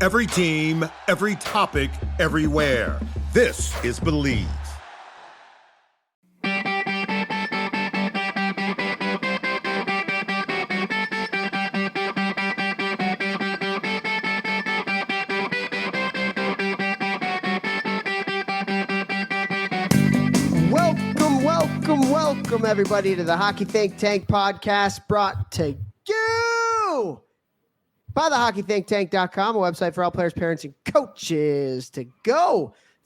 Every team, every topic, everywhere. This is Believe. Welcome everybody to the Hockey Think Tank podcast, brought to you by the hockeythinktank.com, a website for all players, parents, and coaches to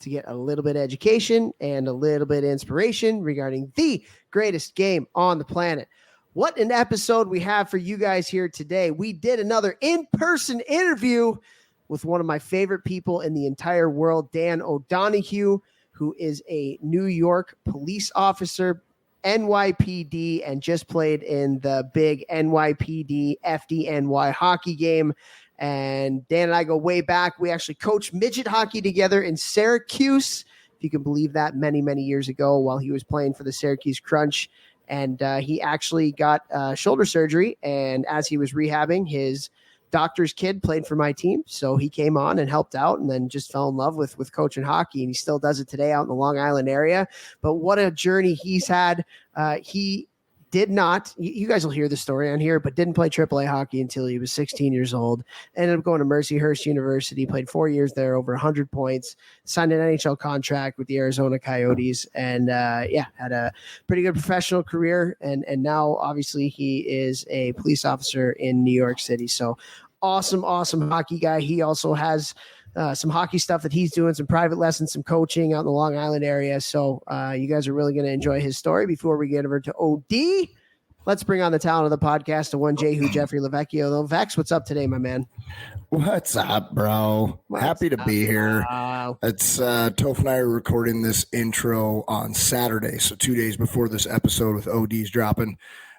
get a little bit of education and a little bit of inspiration regarding the greatest game on the planet. What an episode we have for you guys here today. We did another in-person interview with one of my favorite people in the entire world, Dan O'Donohue, who is a New York police officer, NYPD, and just played in the big NYPD FDNY hockey game. And Dan and I go way back. We actually coached midget hockey together in Syracuse, if you can believe that, many, many years ago while he was playing for the Syracuse Crunch. And he actually got shoulder surgery. And as he was rehabbing, his doctor's kid played for my team. So he came on and helped out and then just fell in love with coaching hockey. And he still does it today out in the Long Island area. But what a journey he's had. He did not, you guys will hear the story on here, but didn't play AAA hockey until he was 16 years old. Ended up going to Mercyhurst University, played 4 years there, over 100 points, signed an NHL contract with the Arizona Coyotes, and had a pretty good professional career. And now, obviously, he is a police officer in New York City. So awesome hockey guy. He also has some hockey stuff that he's doing, some private lessons, some coaching out in the Long Island area. So you guys are really going to enjoy his story. Before we get over to OD, let's bring on the talent of the podcast, the one J who Jeffrey Lavecchio. Vex, what's up today, my man? What's up, bro? Happy to be here. It's Topher and I are recording this intro on Saturday, so 2 days before this episode with OD's dropping.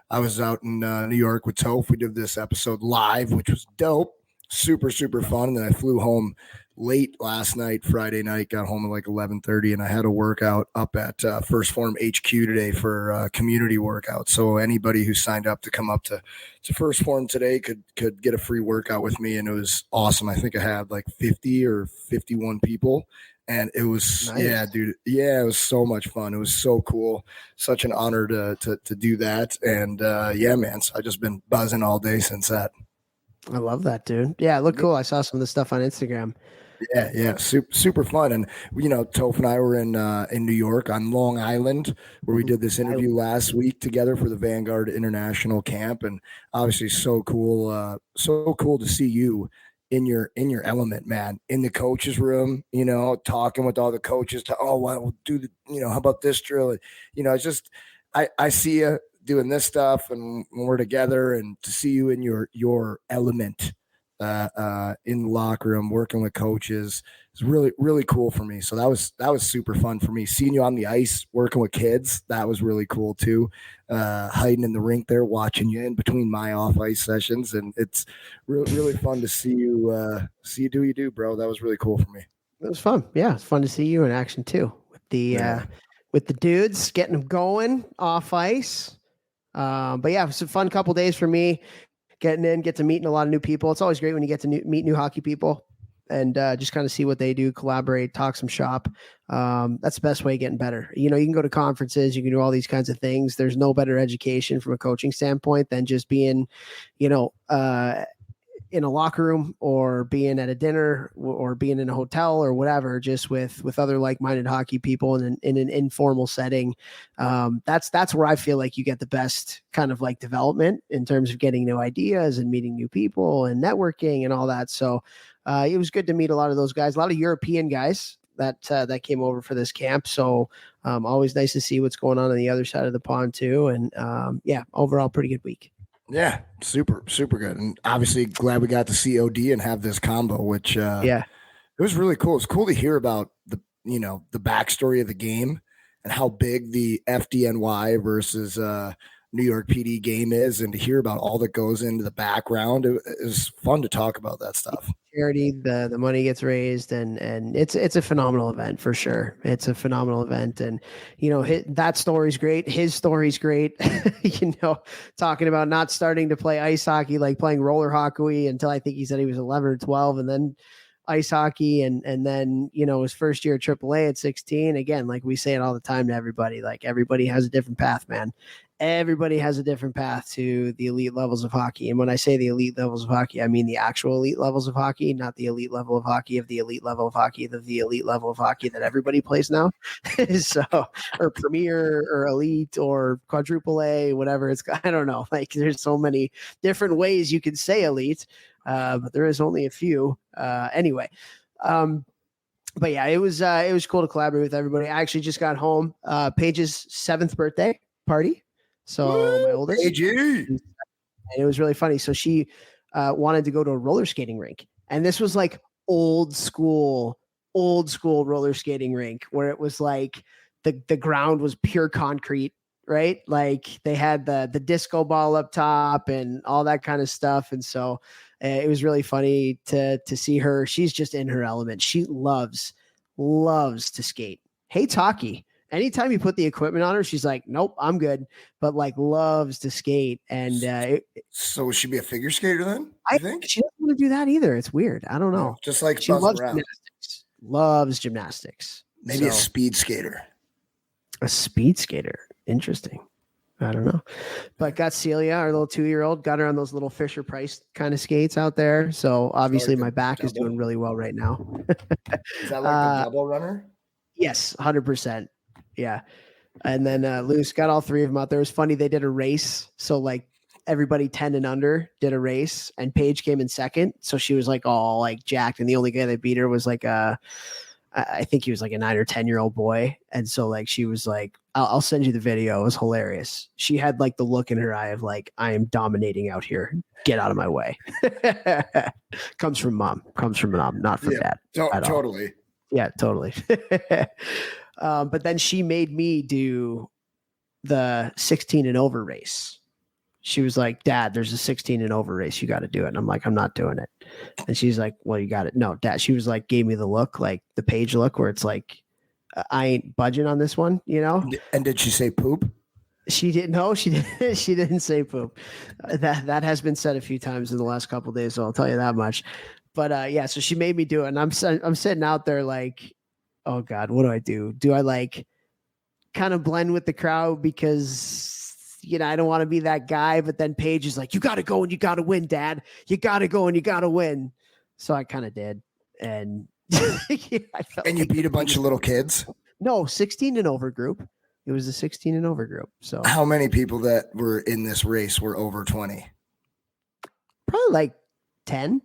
I was out in New York with Toph. We did this episode live, which was dope. Super fun. And then I flew home late last night, Friday night, got home at like 11:30, and I had a workout up at First Form HQ today for community workout. So anybody who signed up to come up to First Form today could get a free workout with me, and it was awesome. I think I had like 50 or 51 people. And it was, nice. Yeah, dude. Yeah, it was so much fun. It was so cool. Such an honor to do that. And yeah, man, so I've just been buzzing all day since that. I love that, dude. Yeah, it looked cool. I saw some of the stuff on Instagram. Yeah, super fun. And, Toph and I were in New York on Long Island, where we did this interview last week together for the Vanguard International Camp. And obviously so cool to see you in your element, man, in the coaches room, talking with all the coaches we'll do how about this drill? It's just, I see you doing this stuff and when we're together, and to see you in your element, in the locker room, working with coaches is really, really cool for me. So that was super fun for me. Seeing you on the ice, working with kids, that was really cool too. Hiding in the rink there, watching you in between my off ice sessions. And it's really fun to see you do what you do, bro. That was really cool for me. It was fun. Yeah. It's fun to see you in action too, with the dudes, getting them going off ice. But yeah, it was a fun couple days for me. Getting in, get to meeting a lot of new people. It's always great when you get to meet new hockey people and just kind of see what they do, collaborate, talk some shop. That's the best way of getting better. You can go to conferences, you can do all these kinds of things. There's no better education from a coaching standpoint than just being, in a locker room or being at a dinner or being in a hotel or whatever, just with other like-minded hockey people in an informal setting. That's where I feel like you get the best kind of like development in terms of getting new ideas and meeting new people and networking and all that. So it was good to meet a lot of those guys, a lot of European guys that came over for this camp. So always nice to see what's going on the other side of the pond too. And overall pretty good week. Yeah, super good. And obviously glad we got to see OD and have this combo, which it was really cool. It's cool to hear about the backstory of the game and how big the FDNY versus New York PD game is, and to hear about all that goes into the background. It was fun to talk about that stuff. Charity, the money gets raised, and it's a phenomenal event for sure. It's a phenomenal event, and that story's great. His story's great. Talking about not starting to play ice hockey, like playing roller hockey until I think he said he was 11 or 12, and then ice hockey, and then, you know, his first year at AAA at 16. Again, like we say it all the time to everybody, like everybody has a different path, man. Everybody has a different path to the elite levels of hockey. And when I say the elite levels of hockey, I mean the actual elite levels of hockey, not the elite level of hockey of the elite level of hockey of the elite level of hockey that everybody plays now. So, or premier or elite or quadruple A, whatever it's, I don't know. Like there's so many different ways you could say elite, but there is only a few. Anyway. But yeah, it was cool to collaborate with everybody. I actually just got home. Paige's 7th birthday party. So my oldest, and it was really funny. So she wanted to go to a roller skating rink, and this was like old school roller skating rink where it was like the ground was pure concrete, right? Like they had the disco ball up top and all that kind of stuff. And so it was really funny to see her. She's just in her element. She loves to skate. Hates hockey. Anytime you put the equipment on her, she's like, nope, I'm good, but like loves to skate. And so would she be a figure skater then? I think she doesn't want to do that either. It's weird. I don't know. Just like she loves gymnastics. Loves gymnastics. Maybe a speed skater. A speed skater. Interesting. I don't know. But got Celia, our little 2-year-old, got her on those little Fisher Price kind of skates out there. So obviously my back is doing really well right now. Is that like the double runner? Yes, 100%. Yeah. And then Luce got all 3 of them out there. It was funny. They did a race. So like everybody 10 and under did a race, and Paige came in second. So she was like all like jacked. And the only guy that beat her was like I think he was like a 9 or 10-year-old boy. And so like, she was like, I'll send you the video. It was hilarious. She had like the look in her eye of like, I am dominating out here. Get out of my way. Comes from mom, not from dad. Totally. Yeah, totally. But then she made me do the 16 and over race. She was like, Dad, there's a 16 and over race. You got to do it. And I'm like, I'm not doing it. And she's like, well, you got it. No, Dad. She was like, gave me the look, like the Paige look, where it's like, I ain't budging on this one, you know? And did she say poop? She didn't. No, she didn't. She didn't say poop. That has been said a few times in the last couple of days, so I'll tell you that much. But yeah, so she made me do it, and I'm sitting out there like, oh God, what do I do? Do I like kind of blend with the crowd because, you know, I don't want to be that guy, but then Paige is like, you got to go and you got to win, Dad. You got to go and you got to win. So I kind of did, and yeah, I felt and you beat a bunch of little kids. No, 16 and over group. It was a 16 and over group. So how many people that were in this race were over 20? Probably like 10.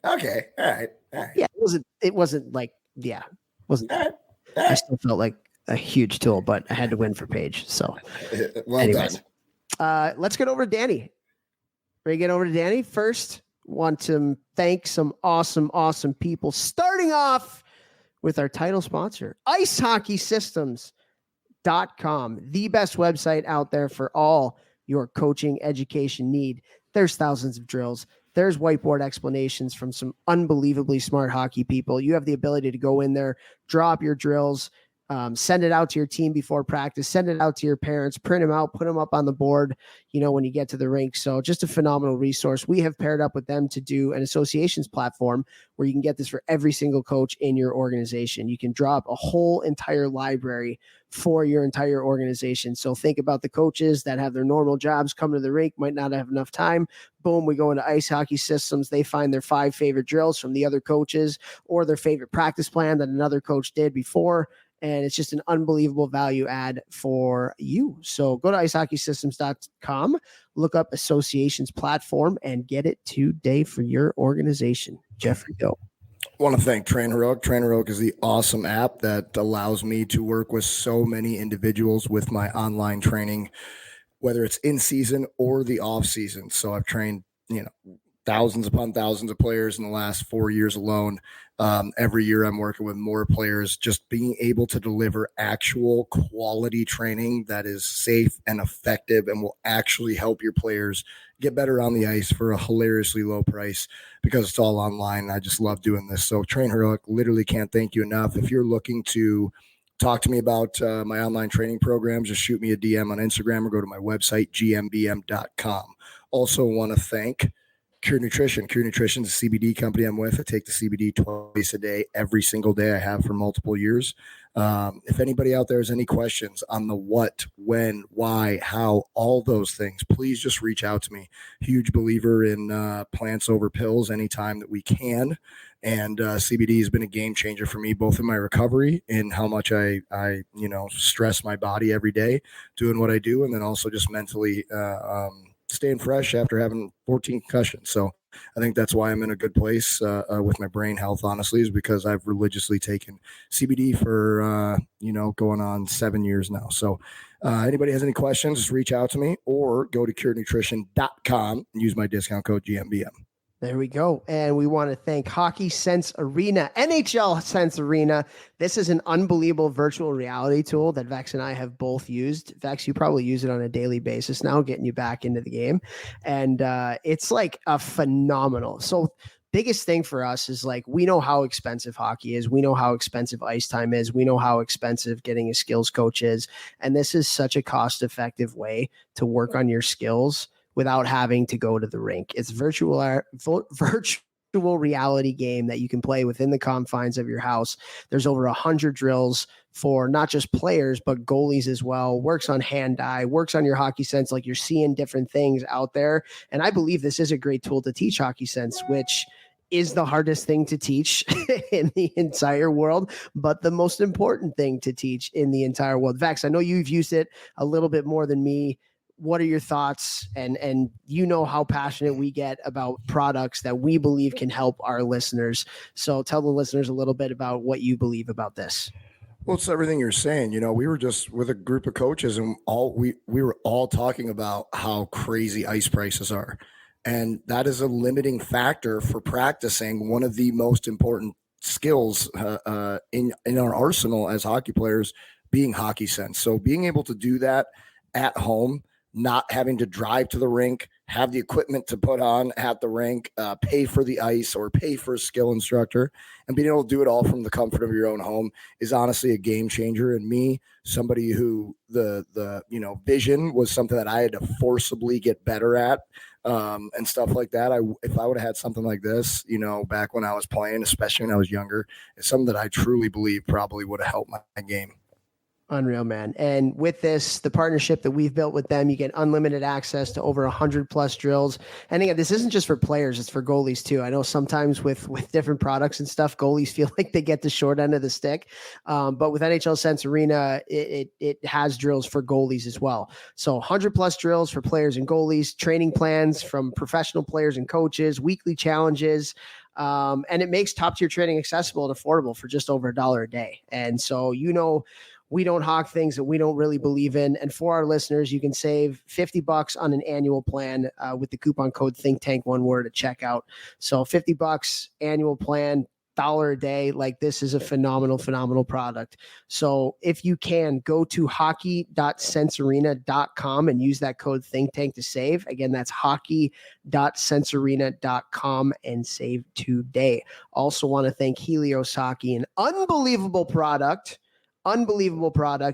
Okay. All right. Yeah. It wasn't like, yeah, wasn't. All right. I still felt like a huge tool, but I had to win for Paige. So anyways, done. Let's get over to Danny. Ready to get over to Danny? First, want to thank some awesome people, starting off with our title sponsor, icehockeysystems.com, the best website out there for all your coaching education need. There's thousands of drills. There's whiteboard explanations from some unbelievably smart hockey people. You have the ability to go in there, drop your drills, send it out to your team before practice, send it out to your parents, print them out, put them up on the board, you know, when you get to the rink. So just a phenomenal resource. We have paired up with them to do an associations platform where you can get this for every single coach in your organization. You can drop a whole entire library for your entire organization. So think about the coaches that have their normal jobs, come to the rink, might not have enough time. Boom, we go into Ice Hockey Systems. They find their 5 favorite drills from the other coaches or their favorite practice plan that another coach did before. And it's just an unbelievable value add for you. So go to icehockeysystems.com, look up associations platform, and get it today for your organization. Jeffrey, go. I want to thank Train Heroic. Train Heroic is the awesome app that allows me to work with so many individuals with my online training, whether it's in season or the off season. So I've trained, thousands upon thousands of players in the last 4 years alone. Every year I'm working with more players, just being able to deliver actual quality training that is safe and effective and will actually help your players get better on the ice for a hilariously low price because it's all online. I just love doing this. So Train Heroic, literally can't thank you enough. If you're looking to talk to me about my online training program, just shoot me a DM on Instagram or go to my website, gmbm.com. Also want to thank Cure Nutrition. Cure Nutrition is a CBD company I'm with. I take the CBD twice a day, every single day. I have for multiple years. If anybody out there has any questions on the what, when, why, how, all those things, please just reach out to me. Huge believer in plants over pills anytime that we can. And CBD has been a game changer for me, both in my recovery and how much I stress my body every day doing what I do, and then also just mentally staying fresh after having 14 concussions. So I think that's why I'm in a good place with my brain health, honestly, is because I've religiously taken CBD for, going on 7 years now. So anybody has any questions, just reach out to me or go to curenutrition.com and use my discount code GMBM. There we go. And we want to thank Hockey Sense Arena, NHL Sense Arena. This is an unbelievable virtual reality tool that Vex and I have both used. Vex, you probably use it on a daily basis now, getting you back into the game. And it's like a phenomenal. So biggest thing for us is like, we know how expensive hockey is. We know how expensive ice time is. We know how expensive getting a skills coach is. And this is such a cost-effective way to work on your skills without having to go to the rink. It's virtual reality game that you can play within the confines of your house. There's over 100 drills for not just players, but goalies as well. Works on hand-eye, works on your hockey sense, like you're seeing different things out there. And I believe this is a great tool to teach hockey sense, which is the hardest thing to teach in the entire world, but the most important thing to teach in the entire world. Vex, I know you've used it a little bit more than me. What are your thoughts? And you know how passionate we get about products that we believe can help our listeners. So tell the listeners a little bit about what you believe about this. Well, it's everything you're saying. We were just with a group of coaches and we were all talking about how crazy ice prices are. And that is a limiting factor for practicing one of the most important skills in our arsenal as hockey players, being hockey sense. So being able to do that at home, not having to drive to the rink, have the equipment to put on at the rink, pay for the ice or pay for a skill instructor, and being able to do it all from the comfort of your own home is honestly a game changer. And me, somebody who the vision was something that I had to forcibly get better at, and stuff like that. If I would have had something like this, back when I was playing, especially when I was younger, it's something that I truly believe probably would have helped my game. Unreal, man. And with this, the partnership that we've built with them, you get unlimited access to over 100 plus drills. And again, this isn't just for players, it's for goalies too. I know sometimes with different products and stuff, goalies feel like they get the short end of the stick. But with NHL Sense Arena, it has drills for goalies as well. So 100 plus drills for players and goalies, training plans from professional players and coaches, weekly challenges. And it makes top tier training accessible and affordable for just over $1 a day. And so, we don't hawk things that we don't really believe in. And for our listeners, you can save $50 on an annual plan with the coupon code ThinkTank, one word, at checkout. So $50 annual plan, $1 a day. Like, this is a phenomenal product. So if you can, go to hockey.sensearena.com and use that code ThinkTank to save. Again, that's hockey.sensearena.com and save today. Also want to thank Helios Hockey, an unbelievable product.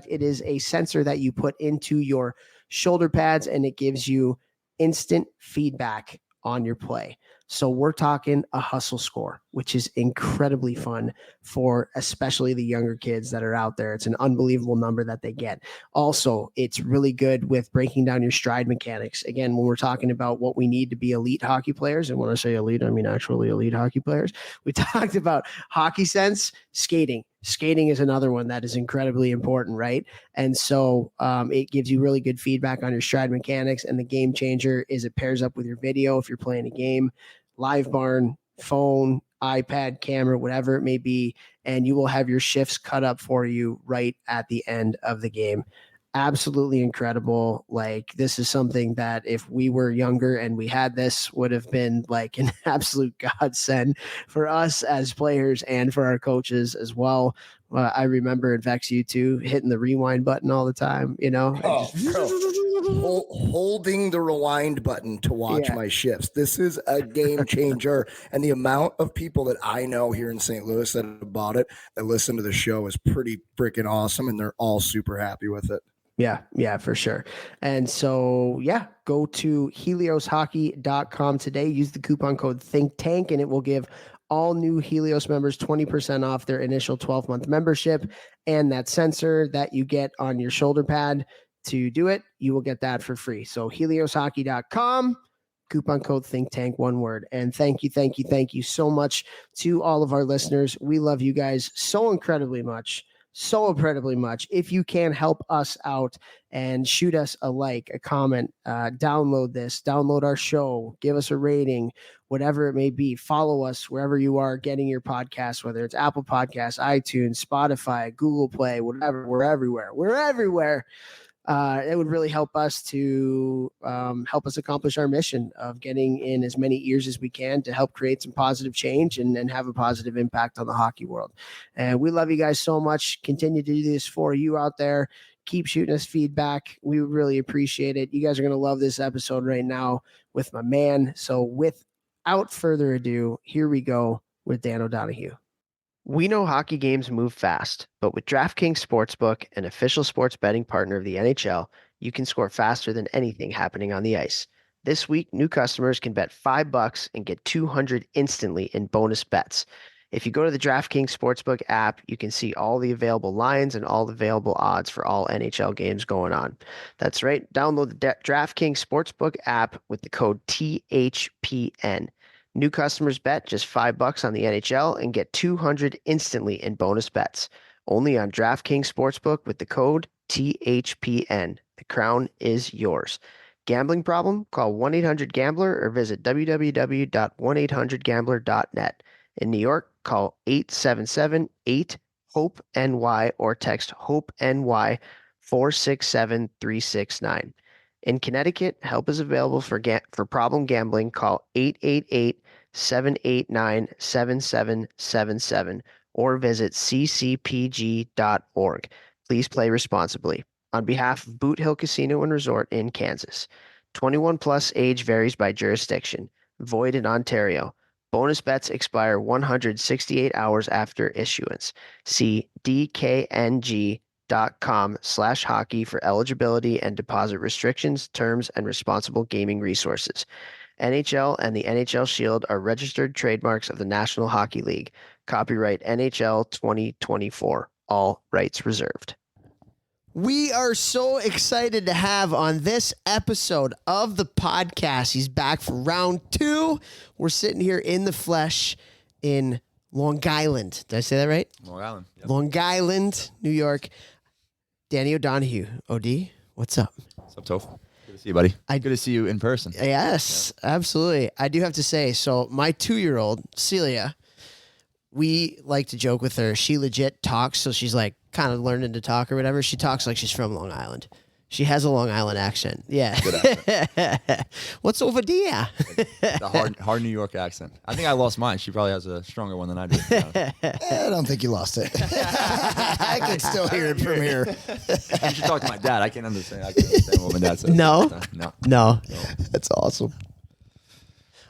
It is a sensor that you put into your shoulder pads and it gives you instant feedback on your play. So we're talking a hustle score, which is incredibly fun for especially the younger kids that are out there. It's an unbelievable number that they get. Also, it's really good with breaking down your stride mechanics. Again, when we're talking about what we need to be elite hockey players, and when I say elite, I mean actually elite hockey players, we talked about hockey sense, skating. Skating is another one that is incredibly important, right? And so it gives you really good feedback on your stride mechanics. And the game changer is it pairs up with your video if you're playing a game, live barn, phone, iPad, camera, whatever it may be, and you will have your shifts cut up for you right at the end of the game. Absolutely incredible. Like, this is something that if we were younger and we had this, would have been like an absolute godsend for us as players and for our coaches as well. I remember in Vex, you too, hitting the rewind button all the time, Holding the rewind button to watch my shifts. This is a game changer. And the amount of people that I know here in St. Louis that have bought it, that listen to the show, is pretty freaking awesome. And they're all super happy with it. Yeah, for sure. And so, go to helioshockey.com today. Use the coupon code ThinkTank, and it will give all new Helios members 20% off their initial 12-month membership. And that sensor that you get on your shoulder pad to do it, you will get that for free. So helioshockey.com, coupon code ThinkTank, one word. And thank you so much to all of our listeners. We love you guys so incredibly much. If you can help us out and shoot us a like, a comment, download our show, give us a rating, whatever it may be. Follow us wherever you are getting your podcasts, whether it's Apple Podcasts, iTunes, Spotify, Google Play, whatever. We're everywhere. It would really help us to help us accomplish our mission of getting in as many ears as we can to help create some positive change and have a positive impact on the hockey world. And we love you guys so much. Continue to do this for you out there. Keep shooting us feedback. We really appreciate it. You guys are going to love this episode right now with my man. So without further ado, here we go with Dan O'Donohue. We know hockey games move fast, but with DraftKings Sportsbook, an official sports betting partner of the NHL, you can score faster than anything happening on the ice. This week, new customers can bet $5 and get $200 instantly in bonus bets. If you go to the DraftKings Sportsbook app, you can see all the available lines and all the available odds for all NHL games going on. That's right. Download the DraftKings Sportsbook app with the code THPN. New customers bet just $5 on the NHL and get $200 instantly in bonus bets. Only on DraftKings Sportsbook with the code THPN. The crown is yours. Gambling problem? Call 1-800-GAMBLER or visit www.1800gambler.net. In New York, call 877-8-HOPE-NY or text HOPE-NY 467-369. In Connecticut, help is available for problem gambling. Call 888-789-7777 or visit ccpg.org. Please play responsibly. On behalf of Boot Hill Casino and Resort in Kansas. 21 plus age varies by jurisdiction. Void in Ontario. Bonus bets expire 168 hours after issuance. See dkng.com/hockey for eligibility and deposit restrictions, terms, and responsible gaming resources. NHL and the NHL Shield are registered trademarks of the National Hockey League. Copyright NHL 2024. All rights reserved. We are so excited to have on this episode of the podcast. He's back for round 2. We're sitting here in the flesh in Long Island. Did I say that right? Long Island. Yep. Long Island, New York. Danny O'Donohue. OD, what's up? What's up, Topher? Good to see you, buddy. Good to see you in person. Yes, absolutely. I do have to say, so my 2-year-old, Celia, we like to joke with her. She legit talks, so she's like kind of learning to talk or whatever. She talks like she's from Long Island. She has a Long Island accent. Yeah. Good accent. What's over there? The hard New York accent. I think I lost mine. She probably has a stronger one than I do. I don't think you lost it. I can still hear it from here. You should talk to my dad. I can't understand what my dad says. No. No. That's awesome.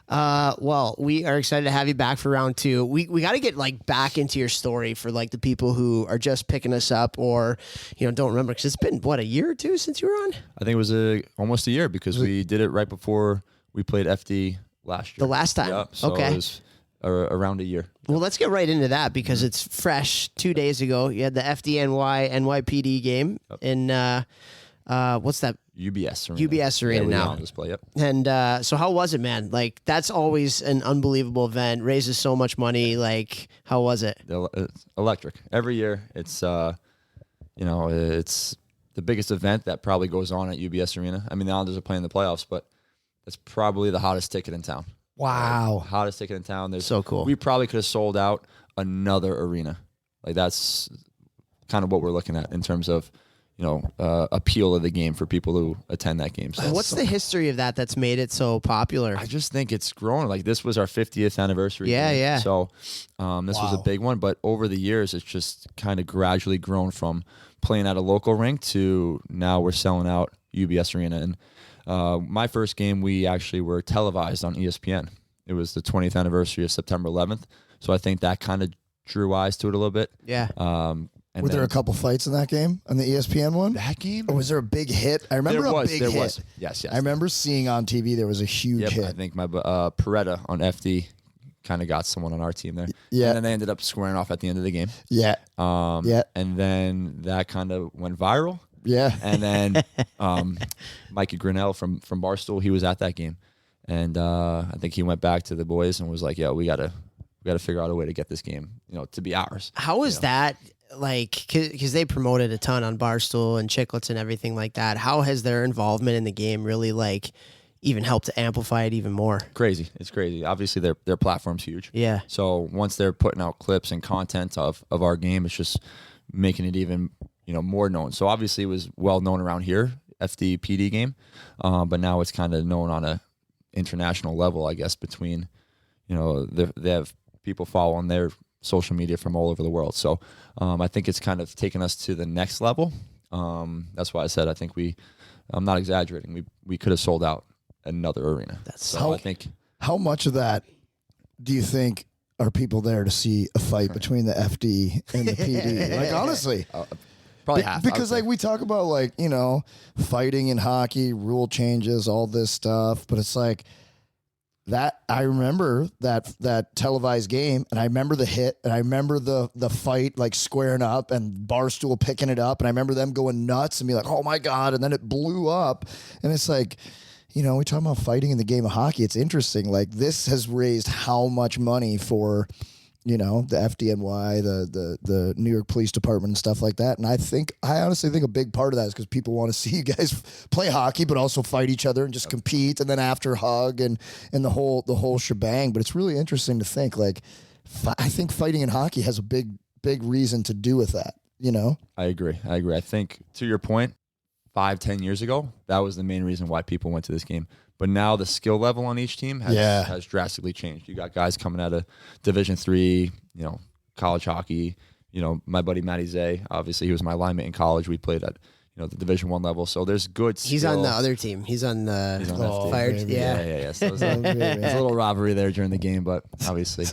Well, we are excited to have you back for round 2. We got to get like back into your story for like the people who are just picking us up or, don't remember. Cause it's been a year or 2 since you were on? I think it was almost a year because we did it right before we played FD last year. The last time. Yep. So okay. It was around a year. Well, let's get right into that because it's fresh. 2 days ago, you had the FDNY NYPD game in, what's that? UBS Arena. UBS Arena now. On display, yep. And so how was it, man? Like, that's always an unbelievable event. Raises so much money. Like, how was it? It's electric. Every year, it's it's the biggest event that probably goes on at UBS Arena. I mean, the Islanders are playing the playoffs, but it's probably the hottest ticket in town. Wow. Hottest ticket in town. So cool. We probably could have sold out another arena. Like, that's kind of what we're looking at in terms of appeal of the game for people who attend that game. So what's the history of that's made it so popular? I just think it's grown. Like, this was our 50th anniversary. Yeah, game. yeah. So this was a big one, but over the years, it's just kind of gradually grown from playing at a local rink to now we're selling out UBS Arena. And my first game, we actually were televised on ESPN. It was the 20th anniversary of September 11th. So I think that kind of drew eyes to it a little bit. Yeah. And Were there a couple fights in that game on the ESPN one? That game? Or was there a big hit? I remember There was. hit. Yes. I remember seeing on TV there was a huge hit. I think my Peretta on FD kind of got someone on our team there. Yeah. And then they ended up squaring off at the end of the game. Yeah. And then that kind of went viral. Yeah. And then Mikey Grinnell from Barstool, he was at that game. And I think he went back to the boys and was like, "Yo, we gotta figure out a way to get this game, to be ours." How is that? Like, because they promoted a ton on Barstool and Chiclets and everything like that. How has their involvement in the game really even helped to amplify it even more? Crazy. It's crazy. Obviously, their platform's huge. Yeah. So once they're putting out clips and content of our game, it's just making it even more known. So obviously, it was well known around here, FDPD game, but now it's kind of known on a international level, I guess, between, they have people following their social media from all over the world. So I think it's kind of taken us to the next level. That's why I said I think I'm not exaggerating. We could have sold out another arena. How much of that do you think are people there to see a fight between the FD and the PD? Like, honestly. Probably half. Because we talk about fighting in hockey, rule changes, all this stuff, but it's like that. I remember that televised game, and I remember the hit, and I remember the fight squaring up and Barstool picking it up, and I remember them going nuts and be like, "Oh my god!" And then it blew up, and it's like, we talk about fighting in the game of hockey. It's interesting. Like, this has raised how much money for the FDNY, the New York Police Department and stuff like that. And I honestly think a big part of that is because people want to see you guys play hockey, but also fight each other and just compete, and then after hug and the whole shebang. But it's really interesting to think I think fighting in hockey has a big reason to do with that. I agree. I think, to your point, 5-10 years ago, that was the main reason why people went to this game. But now the skill level on each team has drastically changed. You got guys coming out of Division III, college hockey. My buddy Matty Zay, obviously he was my lineman in college. We played at the Division I level. So there's good skill. He's on the other team. He's on the Fire. Yeah. So there's a little rivalry there during the game, but obviously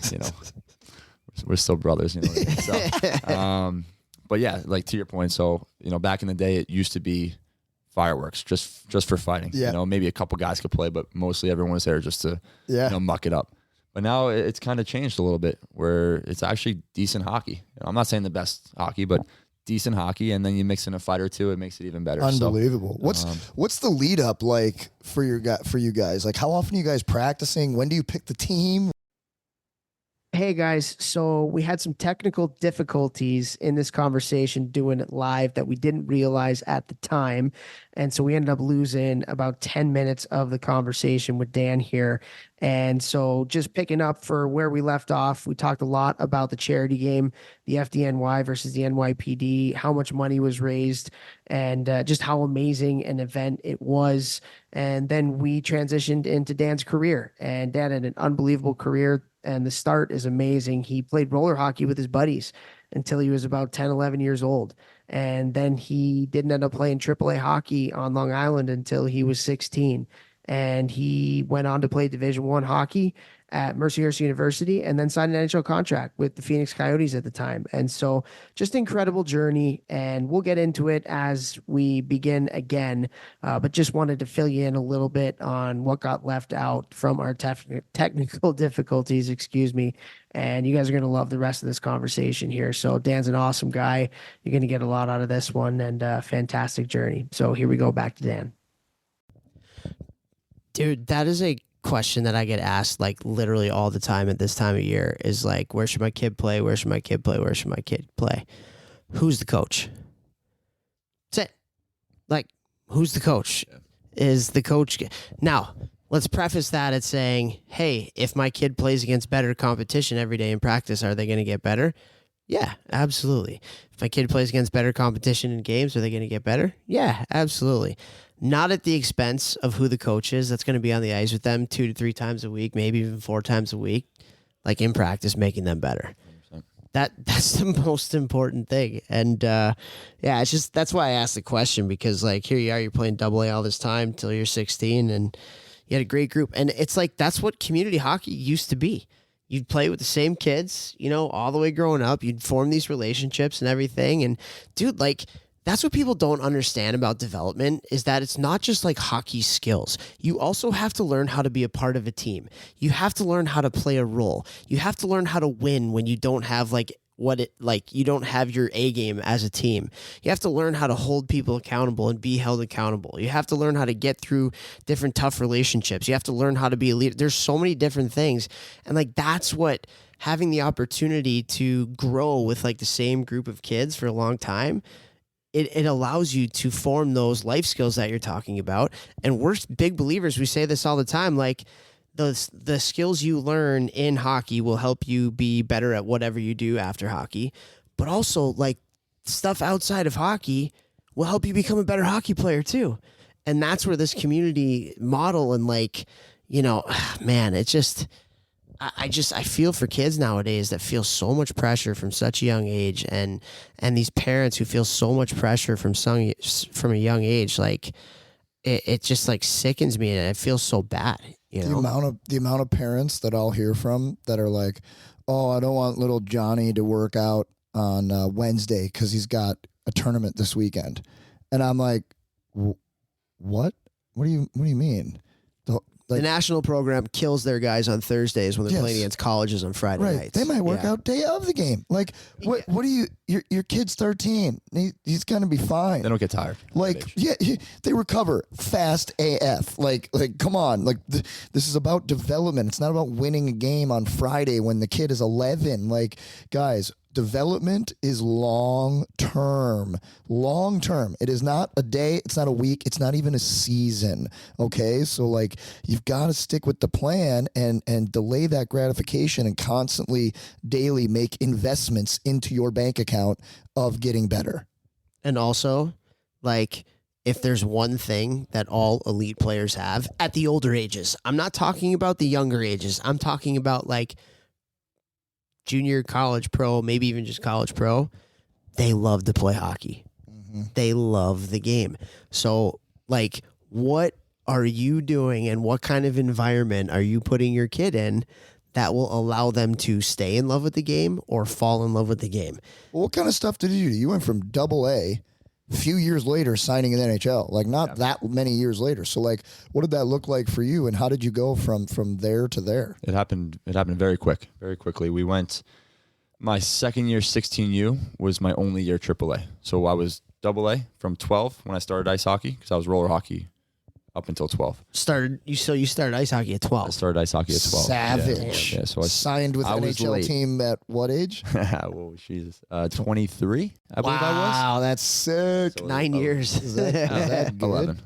we're still brothers. So, but yeah, to your point. So back in the day, it used to be fireworks just for fighting. Maybe a couple guys could play, but mostly everyone was there just to muck it up. But now it's kind of changed a little bit, where it's actually decent hockey. I'm not saying the best hockey, but decent hockey, and then you mix in a fight or two, it makes it even better. Unbelievable. So, what's the lead up like for you guys? Like, how often are you guys practicing? When do you pick the team? Hey guys, so we had some technical difficulties in this conversation doing it live that we didn't realize at the time. And so we ended up losing about 10 minutes of the conversation with Dan here. And so just picking up for where we left off, we talked a lot about the charity game, the FDNY versus the NYPD, how much money was raised, and just how amazing an event it was. And then we transitioned into Dan's career, and Dan had an unbelievable career. And the start is amazing. He played roller hockey with his buddies until he was about 10, 11 years old. And then he didn't end up playing AAA hockey on Long Island until he was 16. And he went on to play Division I hockey at Mercyhurst University, and then signed an NHL contract with the Phoenix Coyotes at the time. And so just incredible journey, and we'll get into it as we begin again. But just wanted to fill you in a little bit on what got left out from our technical difficulties, and you guys are going to love the rest of this conversation here. So Dan's an awesome guy. You're going to get a lot out of this one, and fantastic journey. So here we go, back to Dan. Dude, that is a question that I get asked literally all the time at this time of year, is where should my kid play? Where should my kid play? Where should my kid play? Who's the coach? That's it. Who's the coach? Is the coach? Now, let's preface that at saying, hey, if my kid plays against better competition every day in practice, are they going to get better? Yeah, absolutely. If my kid plays against better competition in games, are they going to get better? Yeah, absolutely. Not at the expense of who the coach is that's going to be on the ice with them 2 to 3 times a week, maybe even 4 times a week, in practice, making them better. 100%. That's the most important thing. And it's just, that's why I asked the question, because here you are, you're playing AA all this time till you're 16, and you had a great group. And it's that's what community hockey used to be. you'd play with the same kids, all the way growing up. You'd form these relationships and everything. And dude, like, that's what people don't understand about development, is that it's not just like hockey skills. You also have to learn how to be a part of a team. You have to learn how to play a role. You have to learn how to win when you don't have you don't have your A game as a team. You have to learn how to hold people accountable and be held accountable. You have to learn how to get through different tough relationships. You have to learn how to be a leader. There's so many different things. And like, that's what having the opportunity to grow with like the same group of kids for a long time, it allows you to form those life skills that you're talking about. And we're big believers. We say this all the time. Like, the skills you learn in hockey will help you be better at whatever you do after hockey. But also, like, stuff outside of hockey will help you become a better hockey player too. And that's where this community model and like, man, it's just... I feel for kids nowadays that feel so much pressure from such a young age, and these parents who feel so much pressure from a young age. Like, it just like sickens me, and I feel so bad. The amount of parents that I'll hear from that are like, "Oh, I don't want little Johnny to work out on Wednesday because he's got a tournament this weekend," and I'm like, "What? What do you mean?" The national program kills their guys on Thursdays when they're playing against colleges on Friday nights. They might work out day of the game. Like, what do you, your kid's 13. He's going to be fine. They don't get tired. Like, they recover fast AF. Like, come on. Like, this is about development. It's not about winning a game on Friday when the kid is 11. Like, guys, development is long term. It is not a day. It's not a week. It's not even a season. Okay. So like, you've got to stick with the plan and delay that gratification and constantly daily make investments into your bank account of getting better. And also, like, if there's one thing that all elite players have at the older ages, I'm not talking about the younger ages. I'm talking about like junior, college, pro, maybe even just college pro. They love to play hockey. Mm-hmm. They love the game. So, like, what are you doing and what kind of environment are you putting your kid in that will allow them to stay in love with the game or fall in love with the game? Well, what kind of stuff did you do? You went from AA, a few years later, signing in the NHL, like not that many years later. So like, what did that look like for you? And how did you go from there to there? It happened very quickly. We went, my second year 16U was my only year AAA. So I was AA from 12 when I started ice hockey, because I was roller hockey up until 12. You started ice hockey at 12. I started ice hockey at 12. Savage. Yeah, so I signed with NHL team at what age? Whoa, Jesus. 23, I believe I was. Wow, that's sick. So 9 years. Is that good?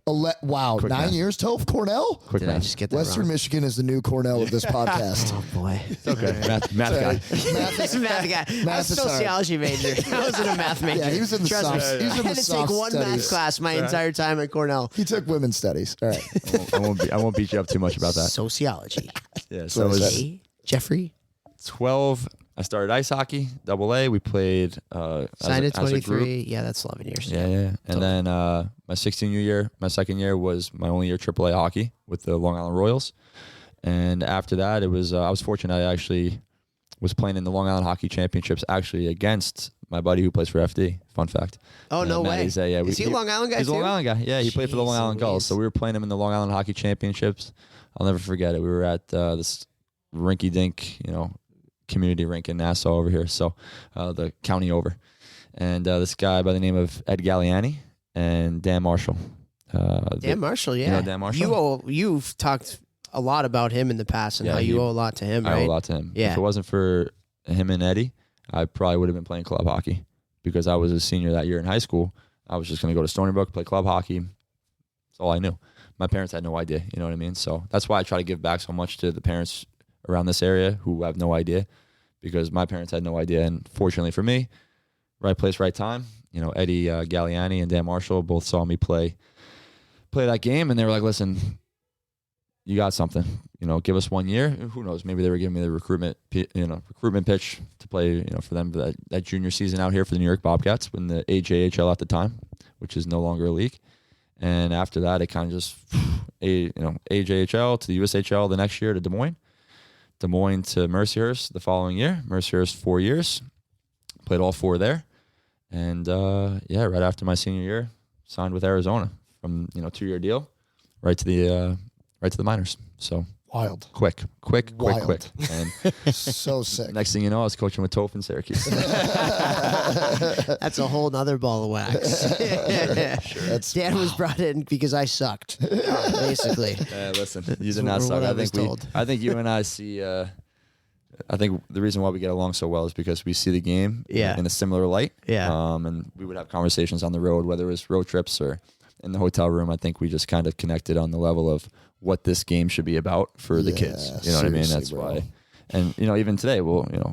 11. Wow, Quick 9 math. years, Toph Cornell? Quick Did I math. just get that Western wrong? Michigan is the new Cornell of this podcast. Oh boy. Okay, math guy. Math guy. I was a sociology major. I wasn't a math major. Yeah, he was in the Trust me. soft. He was I in had the to take soft one math studies. class my entire time at Cornell. He took women's studies. All right. I won't beat you up too much about that. Sociology. Yeah, so it was Hey, Jeffrey. 12. I started ice hockey, AA. We played Signed at as a group. 23. Yeah, that's 11 years. Yeah. And then my 16 year, my second year was my only year AAA hockey with the Long Island Royals. And after that, it was I was fortunate. I actually was playing in the Long Island Hockey Championships actually against my buddy who plays for FD. Fun fact. Oh, no way. Is he a Long Island guy He's too? a Long Island guy. Yeah, he played for the Long Jeez Island Gulls. So we were playing him in the Long Island Hockey Championships. I'll never forget it. We were at this rinky-dink, community rink in Nassau over here, so the county over. And this guy by the name of Ed Galliani and Dan Marshall. Dan Marshall, yeah. You know Dan Marshall? You've talked a lot about him in the past and Yeah, how you owe a lot to him, right? I owe a lot to him. Yeah. If it wasn't for him and Eddie, I probably would have been playing club hockey, because I was a senior that year in high school. I was just going to go to Stony Brook, play club hockey. That's all I knew. My parents had no idea, you know what I mean? So that's why I try to give back so much to the parents around this area who have no idea, because my parents had no idea. And fortunately for me, right place, right time. Eddie Galliani and Dan Marshall both saw me play that game, and they were like, listen, you got something. Give us 1 year. Who knows? Maybe they were giving me the recruitment pitch to play, for them that junior season out here for the New York Bobcats in the AJHL at the time, which is no longer a league. And after that, it kind of just, AJHL to the USHL the next year to Des Moines Des Moines to Mercyhurst the following year. Mercyhurst 4 years. Played all 4 there. And, right after my senior year, signed with Arizona from, 2-year deal right to the minors. So wild. Quick. And so sick. next thing you know, I was coaching with Topher in Syracuse. That's a whole nother ball of wax. Sure. Dan was brought in because I sucked, basically. Listen, you did not suck. I think you and I see. I think the reason why we get along so well is because we see the game in a similar light. Yeah. And we would have conversations on the road, whether it was road trips or in the hotel room. I think we just kind of connected on the level of what this game should be about for the kids. You know what I mean? That's why. And, even today,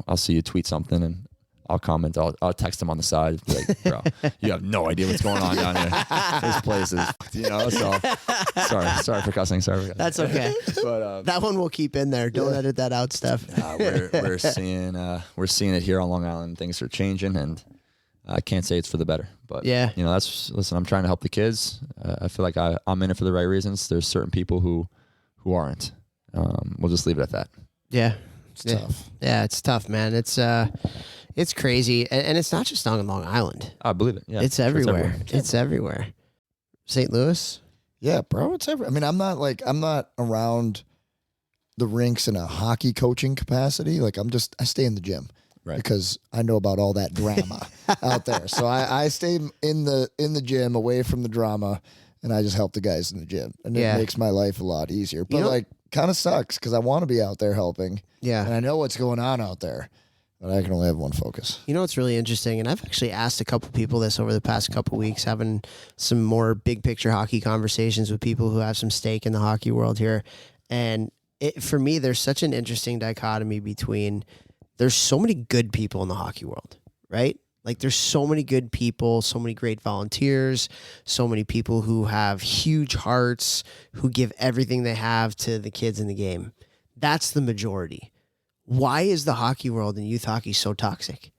I'll see you tweet something and I'll comment. I'll text them on the side. Be like, bro, you have no idea what's going on down here. This place is, so sorry for cussing. That's okay. But that one we'll keep in there. Don't edit that out, Steph. We're seeing it here on Long Island. Things are changing, and I can't say it's for the better. But listen, I'm trying to help the kids. I feel like I'm in it for the right reasons. There's certain people who aren't. We'll just leave it at that. Yeah. It's tough. Yeah, it's tough, man. It's crazy, and it's not just on Long Island. I believe it. Yeah, it's everywhere. It's everywhere. St. Louis. Yeah, bro. It's everywhere. I mean, I'm not around the rinks in a hockey coaching capacity. Like I stay in the gym. Right. Because I know about all that drama out there. So I stay in the gym away from the drama, and I just help the guys in the gym. And it makes my life a lot easier. But kind of sucks because I want to be out there helping. Yeah. And I know what's going on out there, but I can only have one focus. You know what's really interesting, and I've actually asked a couple people this over the past couple weeks, having some more big picture hockey conversations with people who have some stake in the hockey world here. And for me, there's such an interesting dichotomy between there's so many good people in the hockey world, right? Like there's so many good people, so many great volunteers, so many people who have huge hearts, who give everything they have to the kids in the game. That's the majority. Why is the hockey world and youth hockey so toxic?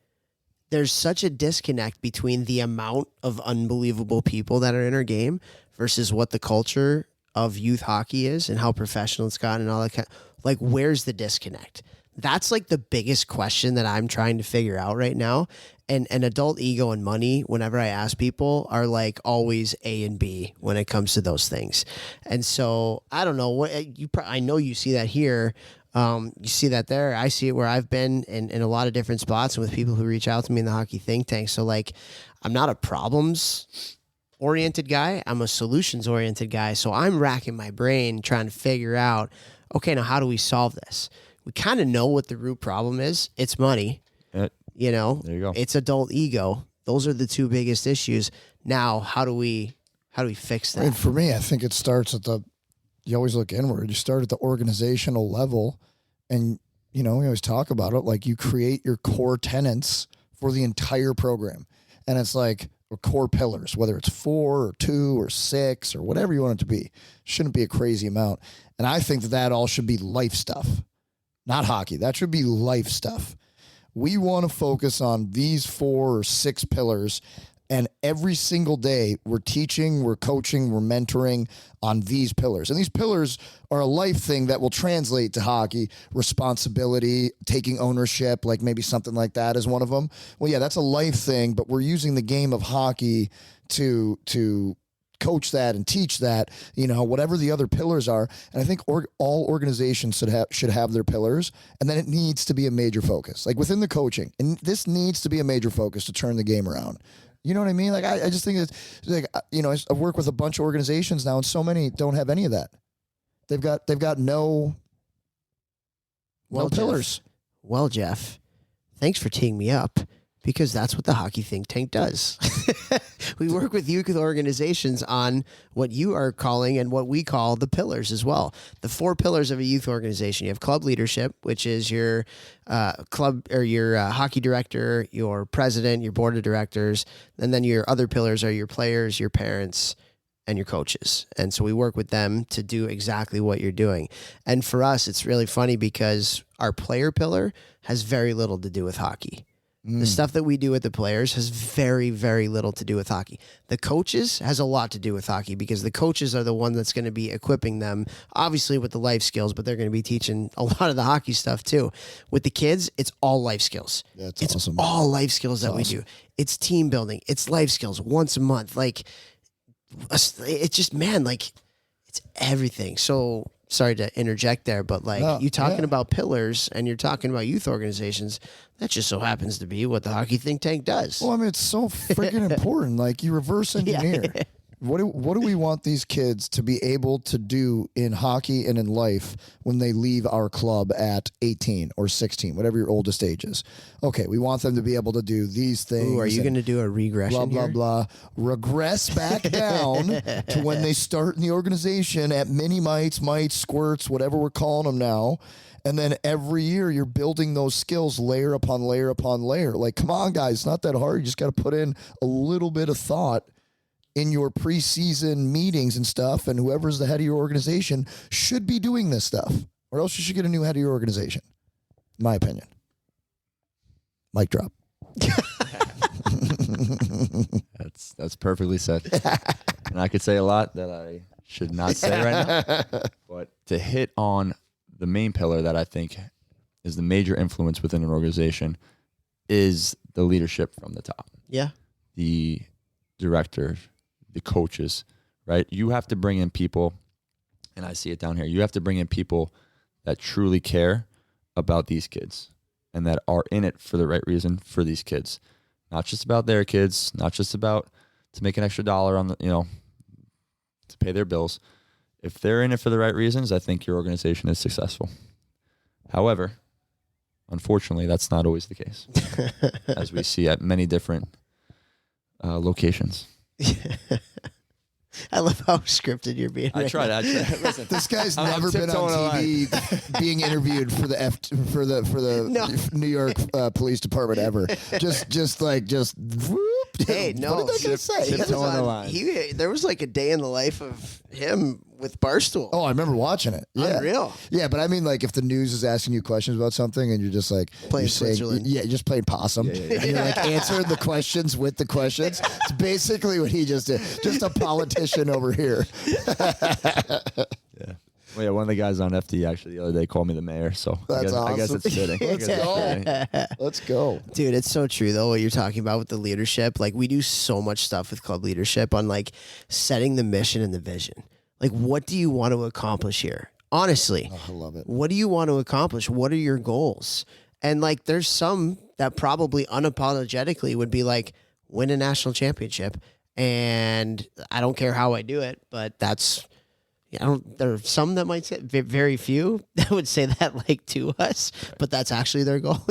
There's such a disconnect between the amount of unbelievable people that are in our game versus what the culture of youth hockey is and how professional it's gotten and all that like, where's the disconnect? That's like the biggest question that I'm trying to figure out right now. And adult ego and money, whenever I ask people, are like always A and B when it comes to those things. And so I don't know what I know you see that here. You see that there. I see it where I've been in a lot of different spots and with people who reach out to me in the hockey think tank. So like, I'm not a problems oriented guy. I'm a solutions oriented guy. So I'm racking my brain trying to figure out, okay, now how do we solve this? We kind of know what the root problem is. It's money. There you go. It's adult ego. Those are the two biggest issues. Now, how do we fix that? I mean, for me, I think it starts you always look inward. You start at the organizational level, and, we always talk about it. Like, you create your core tenets for the entire program. And it's like core pillars, whether it's 4 or 2 or 6 or whatever you want it to be. Shouldn't be a crazy amount. And I think that all should be life stuff. Not hockey. That should be life stuff. We want to focus on these 4 or 6 pillars, and every single day we're teaching, we're coaching, we're mentoring on these pillars. And these pillars are a life thing that will translate to hockey. Responsibility, taking ownership, like maybe something like that is one of them. Well, yeah, that's a life thing, but we're using the game of hockey to coach that and teach that, whatever the other pillars are. And I think all organizations should have their pillars, and then it needs to be a major focus, like within the coaching. And this needs to be a major focus to turn the game around. You know what I mean? Like, I just think it's like, I work with a bunch of organizations now, and so many don't have any of that. They've got no pillars. Well, Jeff, thanks for teeing me up, because that's what the Hockey Think Tank does. We work with youth organizations on what you are calling and what we call the pillars as well. The 4 pillars of a youth organization. You have club leadership, which is your club or your hockey director, your president, your board of directors. And then your other pillars are your players, your parents, and your coaches. And so we work with them to do exactly what you're doing. And for us, it's really funny because our player pillar has very little to do with hockey. The stuff that we do with the players has very, very little to do with hockey. The coaches has a lot to do with hockey because the coaches are the one that's going to be equipping them, obviously with the life skills, but they're going to be teaching a lot of the hockey stuff too. With the kids, it's all life skills. That's awesome. All life skills that we do. It's team building. It's life skills once a month. Like, it's just, man, like, it's everything. So sorry to interject there, but like you talking about pillars and you're talking about youth organizations, that just so happens to be what the Hockey Think Tank does. Well, I mean, it's so freaking important. Like, you reverse engineer. Yeah. What do we want these kids to be able to do in hockey and in life when they leave our club at 18 or 16, whatever your oldest age is? Okay, we want them to be able to do these things. Ooh, are you going to do a regression blah, blah, blah. Regress back down to when they start in the organization at mini mites, squirts, whatever we're calling them now. And then every year you're building those skills layer upon layer upon layer. Like, come on, guys, it's not that hard. You just got to put in a little bit of thought in your preseason meetings and stuff, and whoever's the head of your organization should be doing this stuff, or else you should get a new head of your organization. My opinion. Mic drop. That's perfectly said. And I could say a lot that I should not say right now. But to hit on the main pillar that I think is the major influence within an organization is the leadership from the top. Yeah. The director, the coaches, right? You have to bring in people, and I see it down here. You have to bring in people that truly care about these kids and that are in it for the right reason for these kids. Not just about their kids, not just about to make an extra dollar on the, to pay their bills. If they're in it for the right reasons, I think your organization is successful. However, unfortunately, that's not always the case, as we see at many different locations. I love how scripted you're being. I tried. Listen, This guy's I'm never been on TV being interviewed for the No. New York Police Department ever. Just whoop. Hey, no. What did I say? He was Tiptoeing the on- line. there was like a day in the life of him with Barstool. Oh, I remember watching it. Yeah. Unreal. Yeah, but I mean, like, if the news is asking you questions about something and you're just like Playing you're saying, Switzerland. yeah, you're just playing possum, and you're like answering the questions with the questions. It's basically what he just did. Just a politician over here. Yeah. Well, yeah, one of the guys on FD actually the other day called me the mayor, so That's I guess awesome. it's fitting. Let's go. Let's go. Dude, it's so true though what you're talking about with the leadership. Like, we do so much stuff with club leadership on like setting the mission and the vision. Like, what do you want to accomplish here? Honestly, Oh, I love it. what do you want to accomplish? What are your goals? And like, there's some that probably unapologetically would be like, win a national championship. And I don't care how I do it, but that's, there are some that might say, very few that would say that like to us, but that's actually their goal,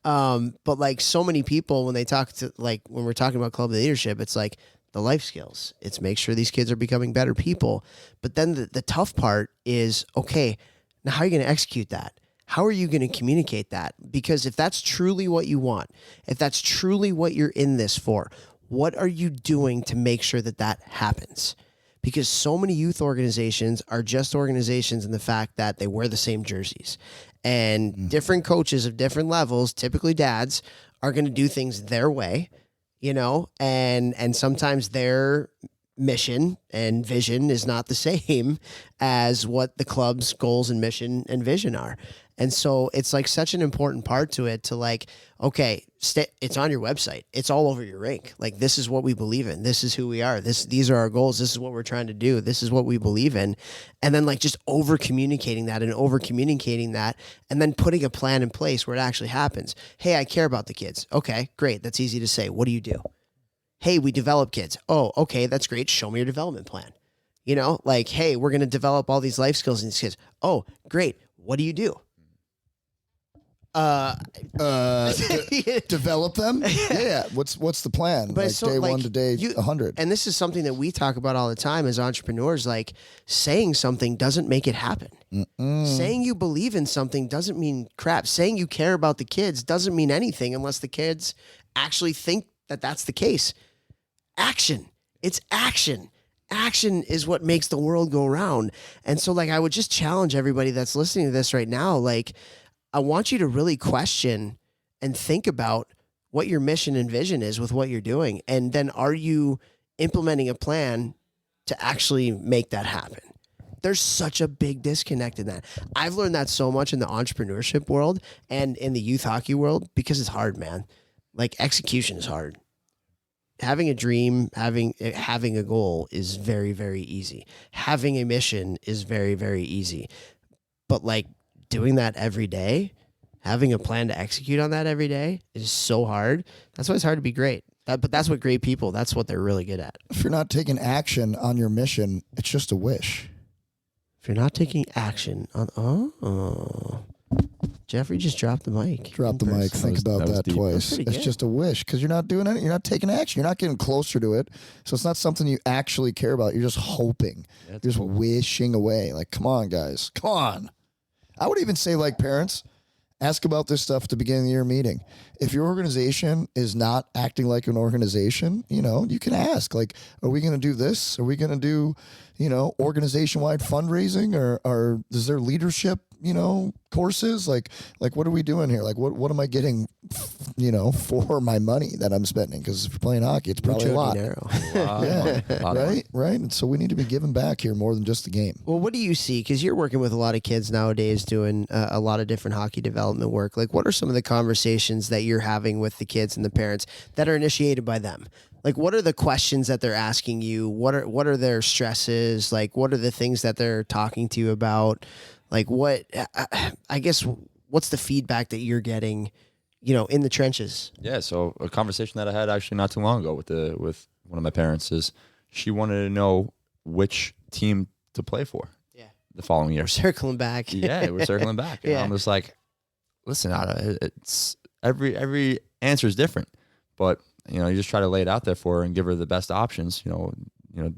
But like, so many people, when they talk to, like, when we're talking about club leadership, it's like the life skills. It's make sure these kids are becoming better people. But then the tough part is, okay, now how are you going to execute that? How are you going to communicate that? Because if that's truly what you want, if that's truly what you're in this for, what are you doing to make sure that that happens? Because so many youth organizations are just organizations in the fact that they wear the same jerseys. And different coaches of different levels, typically dads, are going to do things their way, and sometimes their mission and vision is not the same as what the club's goals and mission and vision are. And so it's like such an important part to it to like, okay, it's on your website. It's all over your rink. Like, this is what we believe in. This is who we are. These are our goals. This is what we're trying to do. This is what we believe in. And then like just over communicating that and then putting a plan in place where it actually happens. Hey, I care about the kids. Okay, great. That's easy to say. What do you do? Hey, we develop kids. Oh, okay, that's great. Show me your development plan. Like, hey, we're going to develop all these life skills in these kids. Oh, great. What do you do? Develop them. Yeah. What's the plan? But Like, so, day like, 1 to day 100. And this is something that we talk about all the time as entrepreneurs. Like, saying something doesn't make it happen. Saying you believe in something doesn't mean crap. Saying you care about the kids doesn't mean anything unless the kids actually think that that's the case. Action. It's action. Action is what makes the world go round. And so, like, I would just challenge everybody that's listening to this right now. Like, I want you to really question and think about what your mission and vision is with what you're doing. And then are you implementing a plan to actually make that happen? There's such a big disconnect in that. I've learned that so much in the entrepreneurship world and in the youth hockey world because it's hard, man. Like execution is hard. Having a dream, having a goal is very, very easy. Having a mission is very, very easy. But like doing that every day, having a plan to execute on that every day is so hard. That's why it's hard to be great. But that's what great people, that's what they're really good at. If you're not taking action on your mission, it's just a wish. If you're not taking action on, Jeffrey just dropped the mic. Drop the mic. Think about that deep. twice. It's just a wish because you're not doing it. You're not taking action. You're not getting closer to it. So it's not something you actually care about. You're just hoping. You're just wishing away. Like, come on, guys. Come on. I would even say, like, parents, ask about this stuff at the beginning of the year meeting. If your organization is not acting like an organization, you can ask, like, are we going to do this? Are we going to do, organization-wide fundraising or is there leadership, courses? Like what are we doing here? Like, what am I getting, for my money that I'm spending? Because if you're playing hockey, it's probably a lot. Yeah, right. And so we need to be giving back here more than just the game. Well, what do you see? Because you're working with a lot of kids nowadays doing a lot of different hockey development work. Like, what are some of the conversations that you're having with the kids and the parents that are initiated by them? Like, what are the questions that they're asking you? What are their stresses? Like, what are the things that they're talking to you about? Like, I guess, what's the feedback that you're getting, in the trenches? Yeah. So a conversation that I had actually not too long ago with one of my parents is she wanted to know which team to play for. Yeah. The following year. We're circling back. Yeah, we're circling back. And I'm just like, listen, it's every answer is different, but you just try to lay it out there for her and give her the best options. Do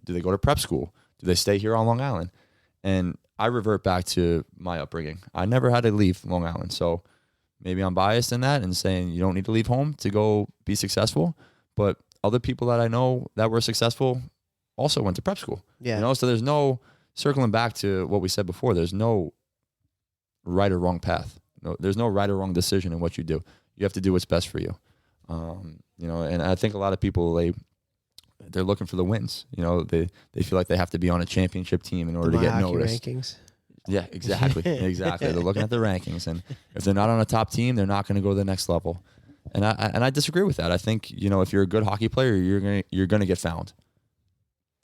they go to prep school? Do they stay here on Long Island? And I revert back to my upbringing. I never had to leave Long Island. So maybe I'm biased in that and saying you don't need to leave home to go be successful. But other people that I know that were successful also went to prep school. Yeah. So there's no circling back to what we said before. There's no right or wrong path. There's no right or wrong decision in what you do. You have to do what's best for you. And I think a lot of people, they're looking for the wins. They feel like they have to be on a championship team in order to get noticed. Rankings. Yeah, exactly. Exactly. They're looking at the rankings, and if they're not on a top team, they're not going to go to the next level. And I disagree with that. I think, if you're a good hockey player, you're going to get found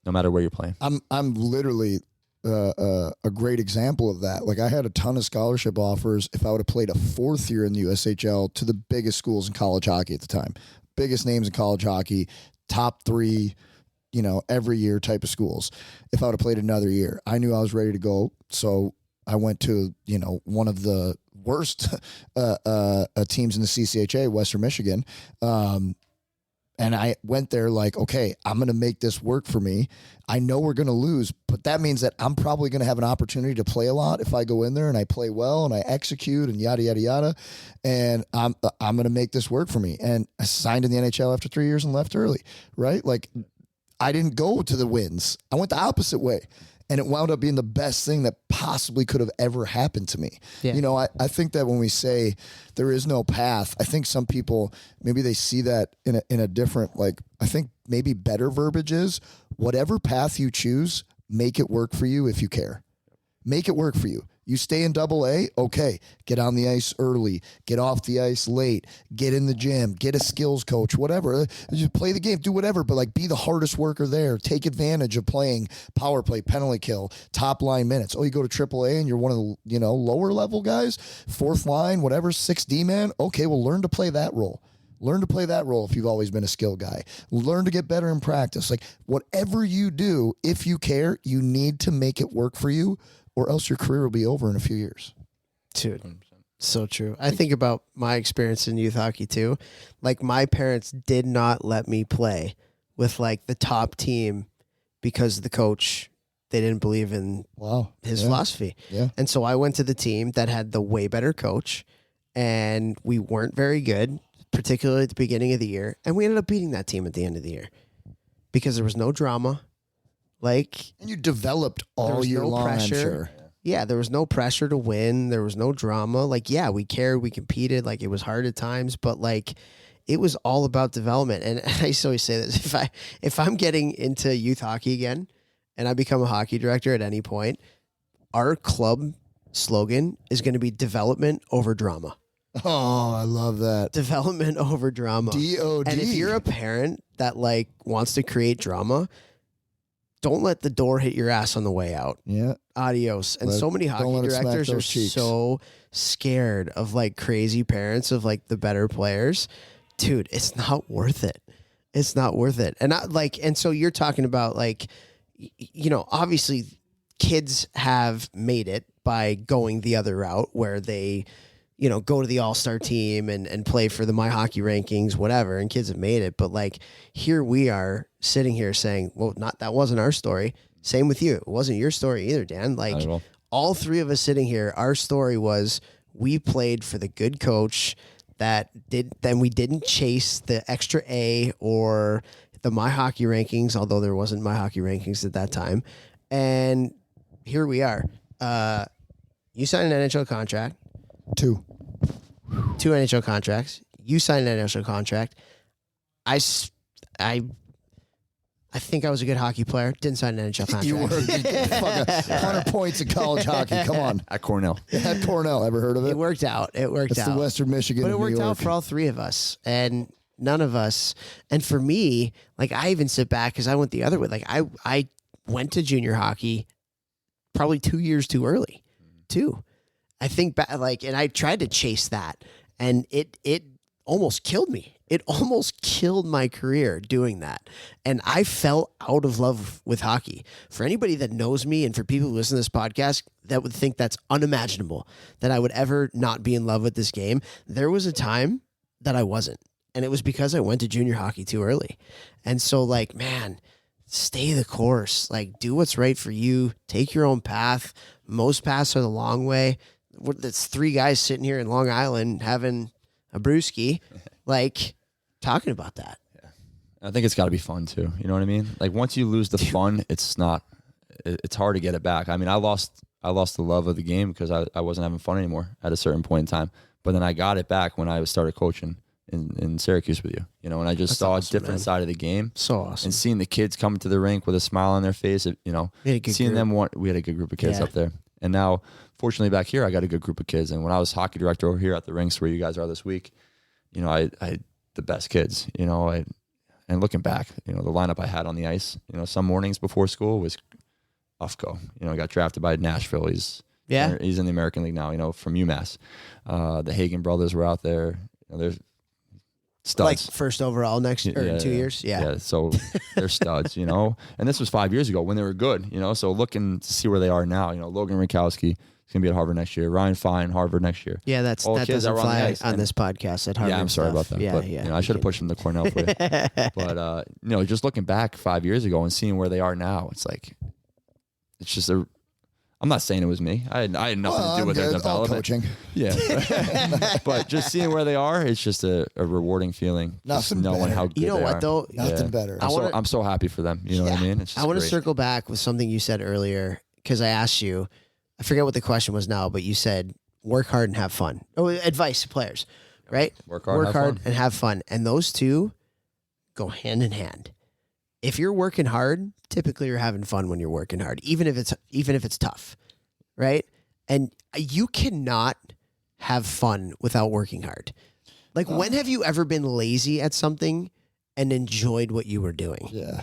no matter where you're playing. I'm literally a great example of that. Like, I had a ton of scholarship offers if I would have played a fourth year in the USHL to the biggest schools in college hockey at the time. Biggest names in college hockey, top 3, every year type of schools. If I would have played another year, I knew I was ready to go. So I went to, one of the worst teams in the CCHA, Western Michigan. And I went there like, okay, I'm going to make this work for me. I know we're going to lose, but that means that I'm probably going to have an opportunity to play a lot if I go in there and I play well and I execute and yada, yada, yada. And I'm going to make this work for me. And I signed in the NHL after 3 years and left early, right? Like, I didn't go to the wins. I went the opposite way. And it wound up being the best thing that possibly could have ever happened to me. Yeah. I think that when we say there is no path, I think some people, maybe they see that in a different, I think maybe better verbiage is whatever path you choose, make it work for you if you care. Make it work for you. You stay in AA, okay, get on the ice early, get off the ice late, get in the gym, get a skills coach, whatever. Just play the game, do whatever, but be the hardest worker there. Take advantage of playing power play, penalty kill, top line minutes. Oh, you go to AAA and you're one of the lower level guys, fourth line, whatever, 6D man. Okay, well, learn to play that role. Learn to play that role if you've always been a skill guy. Learn to get better in practice. Whatever you do, if you care, you need to make it work for you, or else your career will be over in a few years. Dude, 100%. So true. I think about my experience in youth hockey too. My parents did not let me play with the top team because the coach, they didn't believe in his philosophy. Yeah. And so I went to the team that had the way better coach, and we weren't very good, particularly at the beginning of the year. And we ended up beating that team at the end of the year because there was no drama. And you developed all year long, pressure. I'm sure. Yeah, there was no pressure to win. There was no drama. Like, yeah, we cared, we competed. Like, it was hard at times, but like, it was all about development. And I used to always say this: if I'm getting into youth hockey again, and I become a hockey director at any point, our club slogan is going to be development over drama. Oh, I love that. Development over drama. DOD. And if you're a parent that like wants to create drama, don't let the door hit your ass on the way out. Yeah. Adios. And so many hockey directors are so scared of like crazy parents of like the better players. Dude, it's not worth it. It's not worth it. And and so you're talking about like, you know, obviously kids have made it by going the other route where they, you know, go to the all-star team and play for the My Hockey rankings, whatever, and kids have made it. But like, here we are sitting here saying, well, that wasn't our story. Same with you. It wasn't your story either, Dan. Like, all three of us sitting here, our story was we played for the good coach then we didn't chase the extra A or the My Hockey rankings, although there wasn't My Hockey rankings at that time. And here we are. You signed an NHL contract. Two NHL contracts. You signed an NHL contract. I think I was a good hockey player. Didn't sign an NHL contract. You were 100 points in college hockey. Come on. At Cornell. At Cornell. Ever heard of it? It worked out. It's the Western Michigan. But it worked New York. out for all three of us. And none of us. And for me, like, I even sit back because I went the other way. Like, I went to junior hockey probably 2 years too early, too. I think back, like, and I tried to chase that, and it almost killed me. It almost killed my career doing that. And I fell out of love with hockey. For anybody that knows me and for people who listen to this podcast that would think that's unimaginable, that I would ever not be in love with this game, there was a time that I wasn't. And it was because I went to junior hockey too early. And so, like, man, stay the course. Like, do what's right for you. Take your own path. Most paths are the long way. That's three guys sitting here in Long Island having a brewski, like, talking about that. Yeah. I think it's got to be fun too. You know what I mean? Like, once you lose the fun, it's hard to get it back. I mean, I lost the love of the game because I wasn't having fun anymore at a certain point in time. But then I got it back when I started coaching in Syracuse with you, you know, and I just saw awesome, a different side of the game. So awesome. And seeing the kids come to the rink with a smile on their face, you know, seeing them, we had a good group of kids up there. And now, fortunately, back here, I got a good group of kids. And when I was hockey director over here at the rinks where you guys are this week, you know, I had the best kids, you know, and looking back, you know, the lineup I had on the ice, you know, some mornings before school was Ufko. You know, I got drafted by Nashville. He's in the American League now, you know, from UMass. The Hagen brothers were out there. You know, they're studs. Like first overall next year, in 2 years. Yeah. So they're studs, you know, and this was 5 years ago when they were good, you know, so looking to see where they are now, you know, Logan Rakowski is going to be at Harvard next year. Ryan Fine, Harvard next year. Yeah. That doesn't fly on this podcast at Harvard. Yeah. I'm sorry about that. But, you know, I should have pushed him to Cornell for you. But, you know, just looking back 5 years ago and seeing where they are now, it's like, it's just I'm not saying it was me. I had nothing to do with their development. Coaching. Yeah. But just seeing where they are, it's just a rewarding feeling. Nothing just knowing better. how good You know they what, are. though? Nothing better. I'm so happy for them. You know what I mean? It's just I want to great. circle back with something you said earlier because I asked you, I forget what the question was now, but you said work hard and have fun. Oh, advice to players, right? Work hard, and have fun. And those two go hand in hand. If you're working hard, typically you're having fun when you're working hard, even if it's tough, right? And you cannot have fun without working hard. Like, when have you ever been lazy at something and enjoyed what you were doing? Yeah.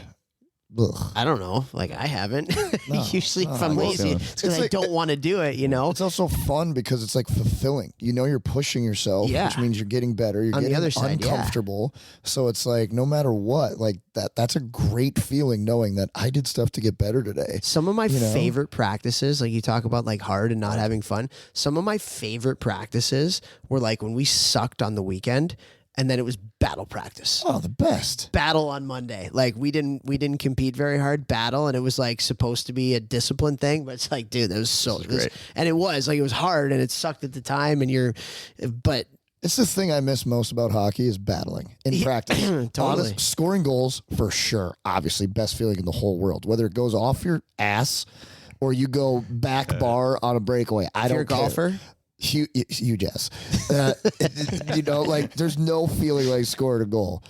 Ugh. I don't know. Like, I haven't. No, Usually if no, I'm I lazy, won't. it's because It's I like- don't want to do it, you know? It's also fun because it's like fulfilling. You know, you're pushing yourself, Yeah. which means you're getting better. You're On the getting other side, yeah. uncomfortable. So it's like, no matter what, like that's a great feeling knowing that I did stuff to get better today. Some of my You know? favorite practices, like you talk about like hard and not having fun. Some of my favorite practices were like when we sucked on the weekend and then it was battle practice. Oh, the best. Battle on Monday. Like we didn't compete very hard, battle, and it was like supposed to be a discipline thing, but it's like, dude, that was so great. and it was like, it was hard and it sucked at the time but It's the thing I miss most about hockey is battling in practice. Totally. Scoring goals, for sure. Obviously, best feeling in the whole world. Whether it goes off your ass or you go back bar on a breakaway. I If don't you're a care. golfer, You Jess. Like there's no feeling like scoring a goal.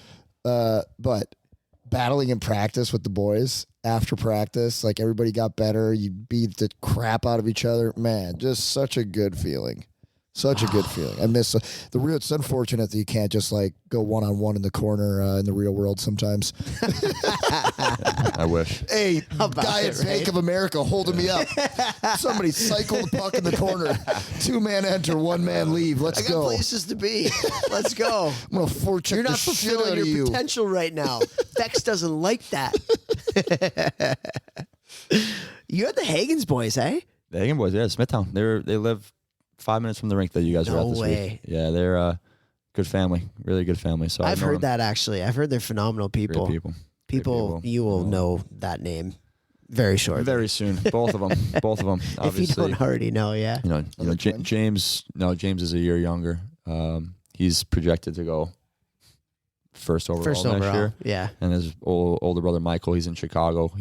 But battling in practice with the boys after practice, like everybody got better. You beat the crap out of each other. Man, just such a good feeling. Such a good feeling. I miss the real. It's unfortunate that you can't just like go one-on-one in the corner in the real world sometimes. I wish. Hey, guy at it, right? Bank of America holding me up. Somebody cycle the puck in the corner. 2-man enter, 1-man leave. Let's I got go. places to be. Let's go. I'm gonna forecheck You're the not shit fulfilling out your of you. potential right now. Bex doesn't like that. You had the Hagens boys, eh? The Hagen boys, yeah, Smithtown. They live 5 minutes from the rink that you guys were No at this way. week. Yeah, they're good family, really good family. So I've know heard them. that actually. I've heard they're phenomenal Great people. people. People, Great you will know that name very shortly. Very soon, both of them. Both of them. if you Obviously, don't already know, yeah. James. No, James is a year younger. He's projected to go first overall next year. Yeah. And his older brother Michael, he's in Chicago.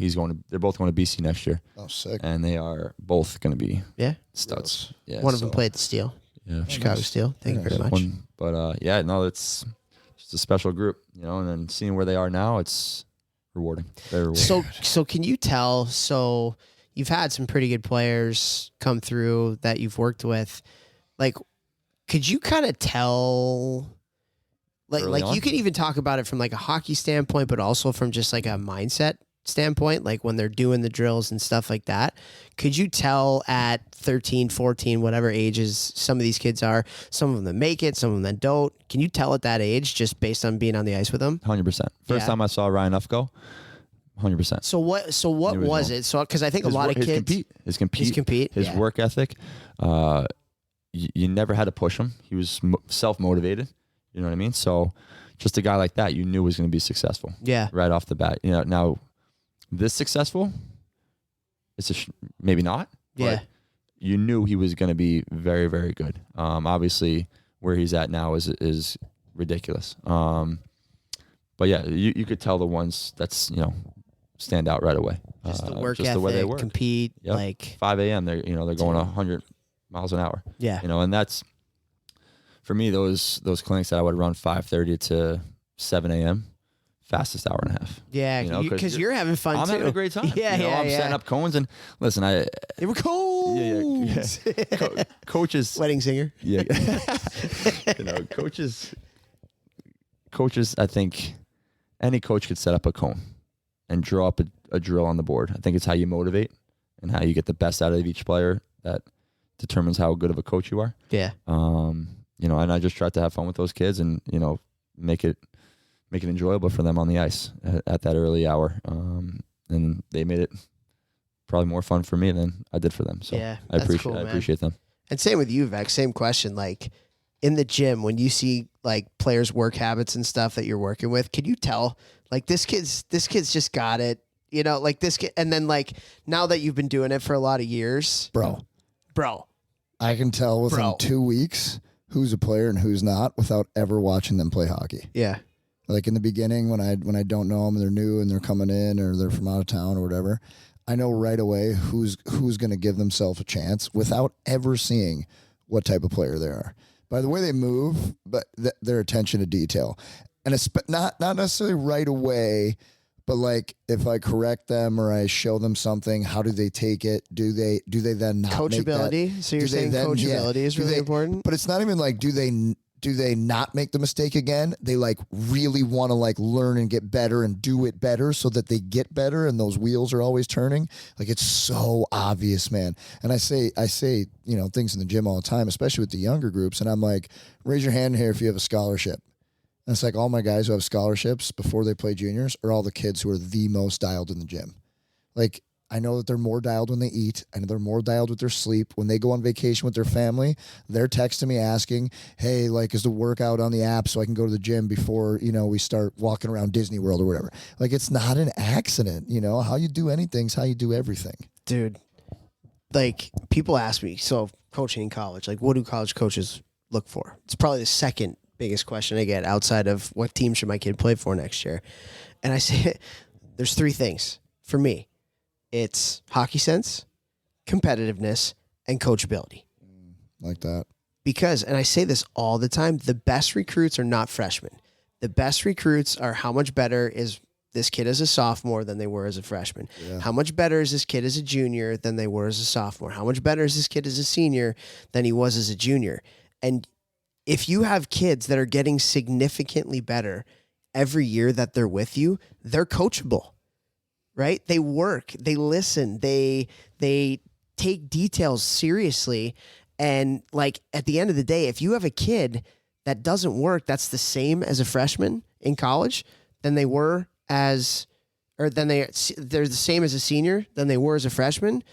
They're both going to BC next year, Oh, sick. and they are both going to be Yeah. studs. Yeah, One of them so, played the Steel, Yeah, Chicago Steel. Thank you very much. It's just a special group, and then seeing where they are now, it's rewarding. Very rewarding. So can you tell? So you've had some pretty good players come through that you've worked with. Like, could you kind of tell? Like on? you can even talk about it from like a hockey standpoint, but also from just like a mindset standpoint, like when they're doing the drills and stuff like that. Could you tell at 13, 14, whatever ages some of these kids are, some of them that make it, some of them that don't? Can you tell at that age just based on being on the ice with them? 100%. First Yeah. time I saw Ryan Uff go, 100%. So what He was was wrong. it? So because I think a lot of kids His compete, his yeah. work ethic. You never had to push him. He was self-motivated. You know what I mean? So just a guy like that, you knew was going to be successful Yeah. right off the bat. Now this successful, it's maybe not. Yeah. But you knew he was going to be very, very good. Obviously, where he's at now is ridiculous. But yeah, you could tell the ones that's stand out right away. Just the work just ethic, the way they work. compete, Yep. like 5 a.m. They're going 100 miles an hour. yeah. And that's for me those clinics that I would run 5:30 to 7 a.m. fastest hour and a half. Yeah, because you're having fun I'm too. having a great time. Yeah, I'm setting up cones and listen. They were cold. Yeah. Coaches. Wedding singer. Yeah. Coaches. I think any coach could set up a cone and draw up a drill on the board. I think it's how you motivate and how you get the best out of each player that determines how good of a coach you are. Yeah. And I just tried to have fun with those kids and, make it enjoyable for them on the ice at that early hour. And they made it probably more fun for me than I did for them. So Yeah, I that's cool, man. appreciate them. And same with you, Vex. Same question. Like in the gym, when you see like players' work habits and stuff that you're working with, can you tell like this kid's just got it? Like this kid, and then like now that you've been doing it for a lot of years, Bro, I can tell within Bro. 2 weeks who's a player and who's not without ever watching them play hockey. yeah, Like in the beginning when I don't know them and they're new and they're coming in or they're from out of town or whatever, I know right away who's going to give themselves a chance without ever seeing what type of player they are. By the way they move, but their attention to detail. And it's not necessarily right away, but like if I correct them or I show them something, how do they take it? Do they then not make that? coachability. So you're Do they saying then- yeah. coachability is Do really they- important. But it's not even like do they not make the mistake again? They like really want to like learn and get better and do it better so that they get better and those wheels are always turning. Like it's so obvious, man. And I say, things in the gym all the time, especially with the younger groups. And I'm like, raise your hand here if you have a scholarship. And it's like all my guys who have scholarships before they play juniors are all the kids who are the most dialed in the gym. Like I know that they're more dialed when they eat. I know they're more dialed with their sleep. When they go on vacation with their family, they're texting me asking, hey, like, is the workout on the app so I can go to the gym before, we start walking around Disney World or whatever. Like, it's not an accident, How you do anything is how you do everything. Dude, like people ask me, so coaching in college, like what do college coaches look for? It's probably the second biggest question I get outside of what team should my kid play for next year. And I say, there's three things for me. It's hockey sense, competitiveness, and coachability. Like that. Because, and I say this all the time, the best recruits are not freshmen. The best recruits are how much better is this kid as a sophomore than they were as a freshman. Yeah. How much better is this kid as a junior than they were as a sophomore? How much better is this kid as a senior than he was as a junior? And if you have kids that are getting significantly better every year that they're with you, they're coachable, right? They work, they listen, they take details seriously. And like at the end of the day, if you have a kid that doesn't work, that's the same as a freshman in college than they were as, or then they're the same as a senior than they were as a freshman,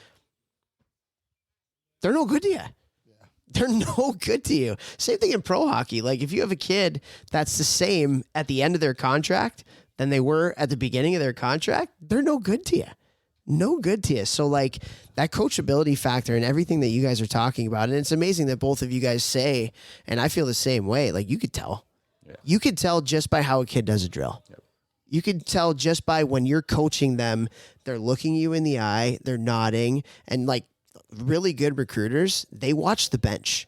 they're no good to you. Yeah. They're no good to you. Same thing in pro hockey. Like if you have a kid that's the same at the end of their contract than they were at the beginning of their contract, they're no good to you. No good to you. So like that coachability factor and everything that you guys are talking about, and it's amazing that both of you guys say, and I feel the same way, like you could tell. Yeah. You could tell just by how a kid does a drill. Yep. You could tell just by when you're coaching them, they're looking you in the eye, they're nodding, and like really good recruiters, they watch the bench.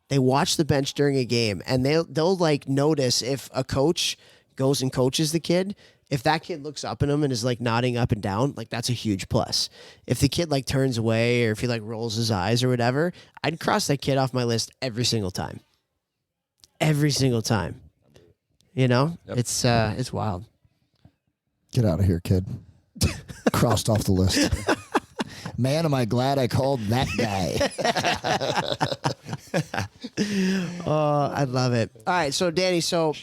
They watch the bench during a game, and they'll like notice if a coach goes and coaches the kid. If that kid looks up at him and is like nodding up and down, like that's a huge plus. If the kid like turns away or if he like rolls his eyes or whatever, I'd cross that kid off my list every single time. Every single time. You know, yep. It's wild. Get out of here, kid. Crossed off the list. Man, am I glad I called that guy. Oh, I love it. All right, so Danny, sure.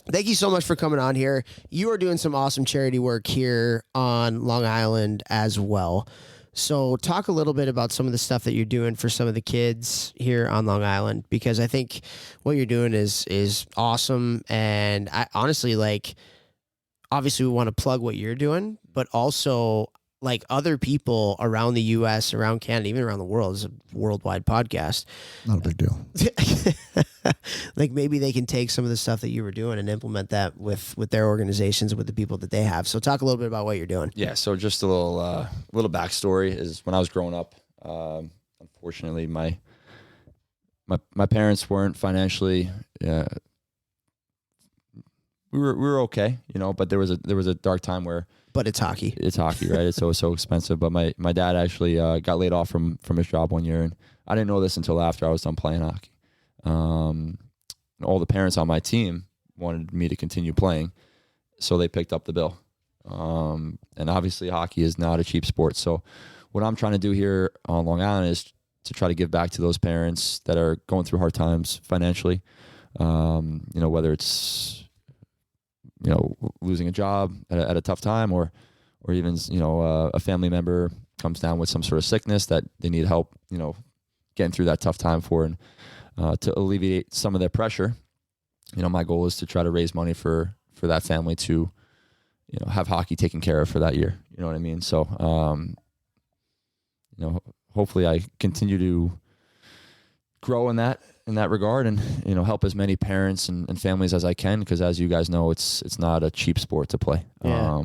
Thank you so much for coming on here. You are doing some awesome charity work here on Long Island as well. So talk a little bit about some of the stuff that you're doing for some of the kids here on Long Island, because I think what you're doing is awesome. And I honestly, like, obviously we want to plug what you're doing, but also like other people around the U.S., around Canada, even around the world. It's a worldwide podcast. Not a big deal. Like maybe they can take some of the stuff that you were doing and implement that with their organizations, with the people that they have. So talk a little bit about what you're doing. Yeah. So just a little backstory is when I was growing up, unfortunately, my parents weren't financially. We were okay, you know, but there was a dark time where. But it's hockey. It's hockey, right? It's so expensive. But my dad actually got laid off from his job one year, and I didn't know this until after I was done playing hockey. All the parents on my team wanted me to continue playing, so they picked up the bill. And obviously, hockey is not a cheap sport. So what I'm trying to do here on Long Island is to try to give back to those parents that are going through hard times financially. You know, whether it's losing a job at a tough time, or even, a family member comes down with some sort of sickness that they need help, getting through that tough time for, and to alleviate some of their pressure. My goal is to try to raise money for that family to, have hockey taken care of for that year. You know what I mean? So, hopefully I continue to grow in that regard, and help as many parents and families as I can, because as you guys know, it's not a cheap sport to play. Yeah.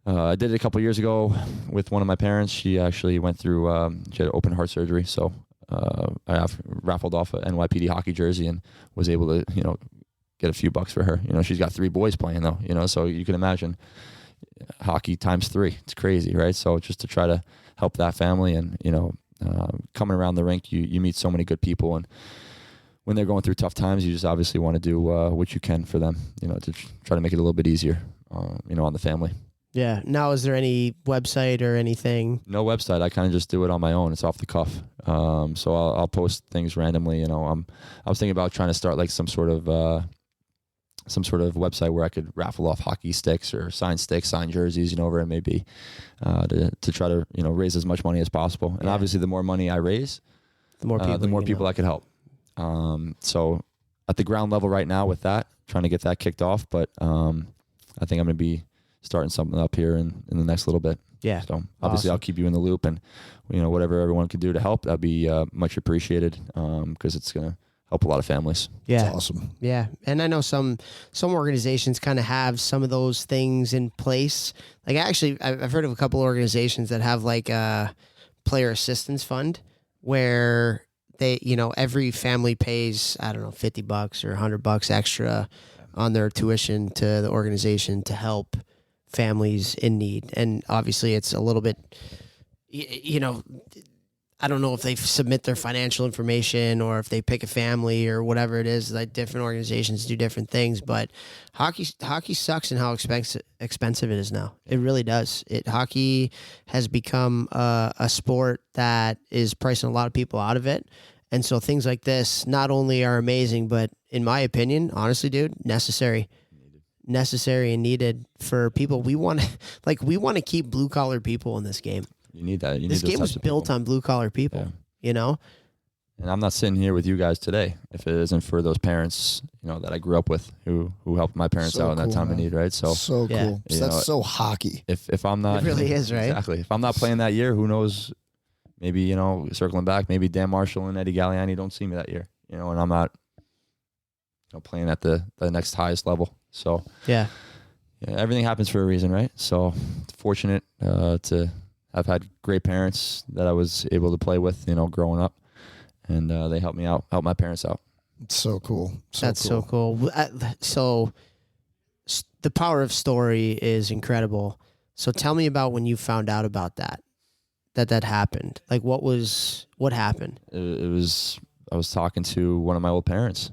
I did it a couple of years ago with one of my parents. She actually went through she had open heart surgery, so I raffled off an NYPD hockey jersey and was able to get a few bucks for her. She's got 3 boys playing though, so you can imagine hockey times 3. It's crazy, right? So just to try to help that family, and coming around the rink, you meet so many good people, and when they're going through tough times, you just obviously want to do what you can for them, to try to make it a little bit easier, on the family. Yeah. Now, is there any website or anything? No website. I kind of just do it on my own. It's off the cuff. So I'll post things randomly. I was thinking about trying to start like some sort of website where I could raffle off hockey sticks or signed jerseys, where it may be, to try to, raise as much money as possible. And obviously the more money I raise, the more people I could help. So at the ground level right now with that, trying to get that kicked off, but I think I'm going to be starting something up here in the next little bit. Yeah. So obviously I'll keep you in the loop, and, whatever everyone can do to help, that'd be much appreciated, because it's going to help a lot of families. Yeah. That's awesome. Yeah. And I know some organizations kind of have some of those things in place. Like I've heard of a couple organizations that have like player assistance fund where they, every family pays, I don't know, $50 or $100 extra on their tuition to the organization to help families in need. And obviously it's a little bit, I don't know if they submit their financial information or if they pick a family or whatever it is. Like different organizations do different things, but hockey sucks in how expensive it is now. It really does. Hockey has become a sport that is pricing a lot of people out of it. And so things like this not only are amazing, but in my opinion, honestly, dude, necessary and needed for people. We want to keep blue collar people in this game. You need that. This game was built on blue collar people, And I'm not sitting here with you guys today if it isn't for those parents, that I grew up with who helped my parents out in that time of need, right? So cool. That's so hockey. If I'm not, it really is, right? Exactly. If I'm not playing that year, who knows? Maybe circling back, maybe Dan Marshall and Eddie Galliani don't see me that year, and I'm not, playing at the next highest level. So yeah, everything happens for a reason, right? So fortunate to. I've had great parents that I was able to play with, growing up, and they helped me out, helped my parents out. It's so cool. So cool. So the power of story is incredible. So tell me about when you found out about that happened. Like what happened? It was, I was talking to one of my old parents.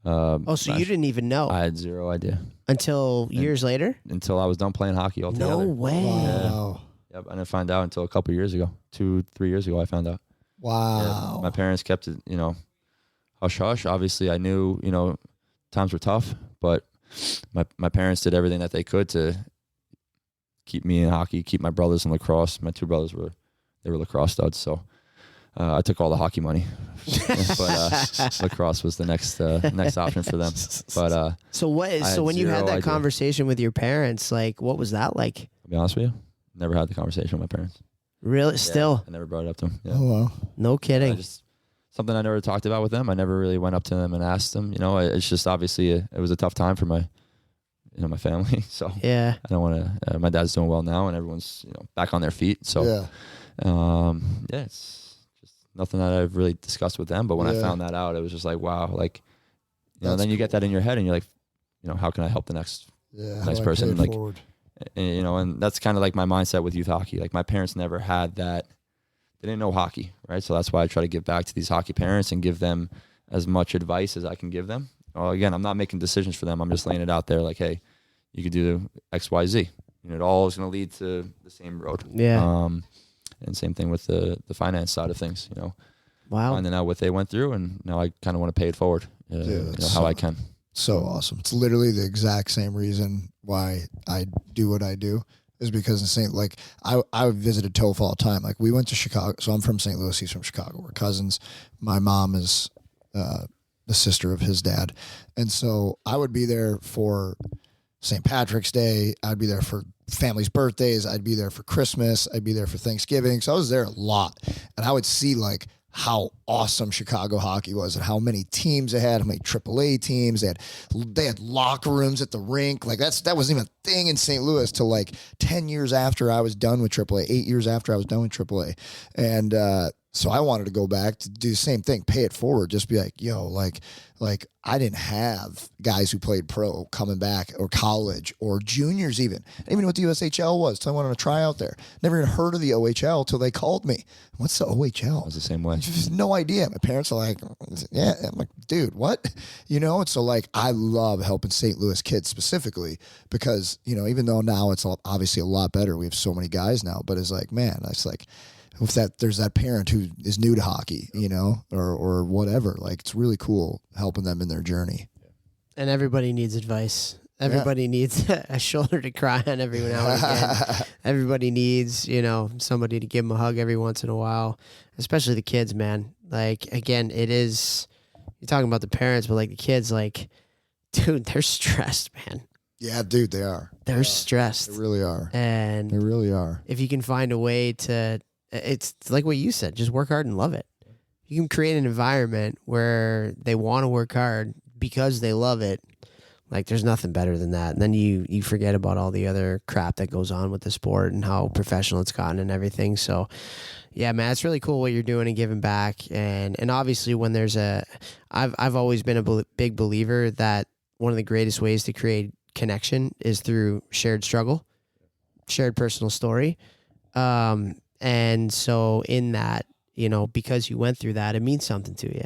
So you didn't even know? I had zero idea. Until years later? Until I was done playing hockey altogether. No way. Wow. Yeah. Yep, I didn't find out until a couple years ago. 2-3 years ago, I found out. Wow. Yeah, my parents kept it, hush hush. Obviously, I knew, times were tough, but my parents did everything that they could to keep me in hockey, keep my brothers in lacrosse. My two brothers were lacrosse studs, so I took all the hockey money, but lacrosse was the next option for them. But so when you had that conversation with your parents, like what was that like? To be honest with you. Never had the conversation with my parents. Really? Still? I never brought it up to them. Yeah. Oh, wow. No kidding. Something I never talked about with them. I never really went up to them and asked them. It's just obviously it was a tough time for my, my family. So yeah, I don't want to. My dad's doing well now, and everyone's back on their feet. So it's just nothing that I've really discussed with them. But when I found that out, it was just like wow, like then you get that in your head, and you're like, how can I help the next person? Like. Forward? And that's kind of like my mindset with youth hockey. Like my parents never had that. They didn't know hockey, right? So that's why I try to give back to these hockey parents and give them as much advice as I can give them. Well, again, I'm not making decisions for them. I'm just laying it out there like, hey, you could do X, Y, Z. It all is going to lead to the same road. Yeah. And same thing with the finance side of things, Wow. Finding out what they went through, and now I kind of want to pay it forward, how I can. So awesome. It's literally the exact same reason why I do what I do is because in St. Like I visited Topher all the time. Like we went to Chicago. So I'm from St. Louis. He's from Chicago. We're cousins. My mom is the sister of his dad. And so I would be there for St. Patrick's Day. I'd be there for families' birthdays. I'd be there for Christmas. I'd be there for Thanksgiving. So I was there a lot. And I would see like how awesome Chicago hockey was and how many teams they had, how many AAA teams they had locker rooms at the rink. Like that wasn't even a thing in St. Louis till like 10 years after I was done with AAA, 8 years after I was done with AAA. And so I wanted to go back to do the same thing, pay it forward, just be like, yo, like I didn't have guys who played pro coming back or college or juniors even. I didn't even know what the USHL was till I went on a tryout there. Never even heard of the OHL till they called me. What's the OHL? I was the same way. No idea. My parents are like, yeah. I'm like, dude, what? And so like I love helping St. Louis kids specifically because, even though now it's obviously a lot better, we have so many guys now, but it's like, man, it's like, if there's that parent who is new to hockey, or whatever, like it's really cool helping them in their journey. And everybody needs advice. Everybody needs a shoulder to cry on every now and again. Everybody needs, somebody to give them a hug every once in a while, especially the kids, man. Like, again, you're talking about the parents, but like the kids, like, dude, they're stressed, man. Yeah, dude, they are. They're stressed. They really are. And they really are. If you can find a way to, it's like what you said, just work hard and love it. You can create an environment where they want to work hard because they love it. Like there's nothing better than that. And then you forget about all the other crap that goes on with the sport and how professional it's gotten and everything. So yeah, man, it's really cool what you're doing and giving back. And obviously when there's I've always been a big believer that one of the greatest ways to create connection is through shared struggle, shared personal story. And so in that, you know, because you went through that, it means something to you.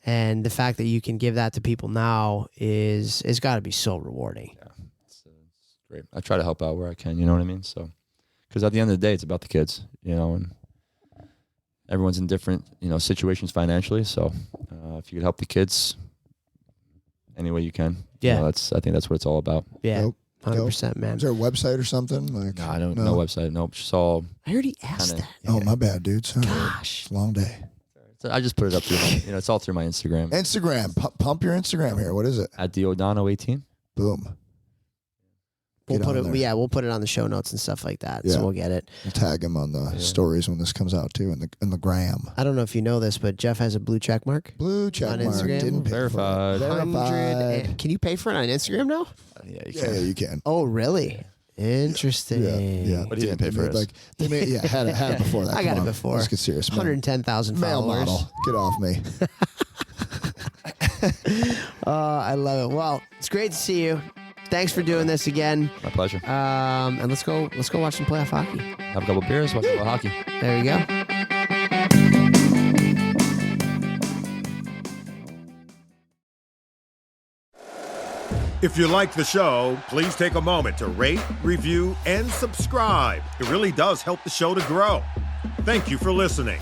And the fact that you can give that to people now is got to be so rewarding. Yeah, it's great. I try to help out where I can, you know what I mean? So, because at the end of the day, it's about the kids, you know, and everyone's in different, you know, situations financially. So if you could help the kids any way you can, Yeah. you know, I think that's what it's all about. Yeah. Nope. 100%, man. Is there a website or something? Like, No, I don't. No website. Nope. Just all. I already asked Kinda- that. Oh, my bad, dude. Sorry. Gosh. It's a long day. I just put it up through. You know, it's all through my Instagram Instagram. Pump your Instagram here. What is it? at Diodano18. Boom. We'll Get put on it. there. Yeah, we'll put it on the show notes and stuff like that. Yeah. So we'll get it. We'll tag him on the stories when this comes out too, in the gram. I don't know if you know this, but Jeff has a blue check mark. Blue check On mark. Instagram? Didn't pay Verified. For it. Verified. Can you pay for it on Instagram now? Yeah, you Yeah, can. you can. Oh, really? Interesting. Yeah. But he didn't pay for it. Like they made, had it before that. I got Come it on. before. Let's get serious. Man. 110,000 Male followers. model. Get off me. I love it. Well, it's great to see you. Thanks for doing this again. My pleasure. And let's go watch some playoff hockey. Have a couple beers, watch a little hockey. There you go. If you like the show, please take a moment to rate, review, and subscribe. It really does help the show to grow. Thank you for listening.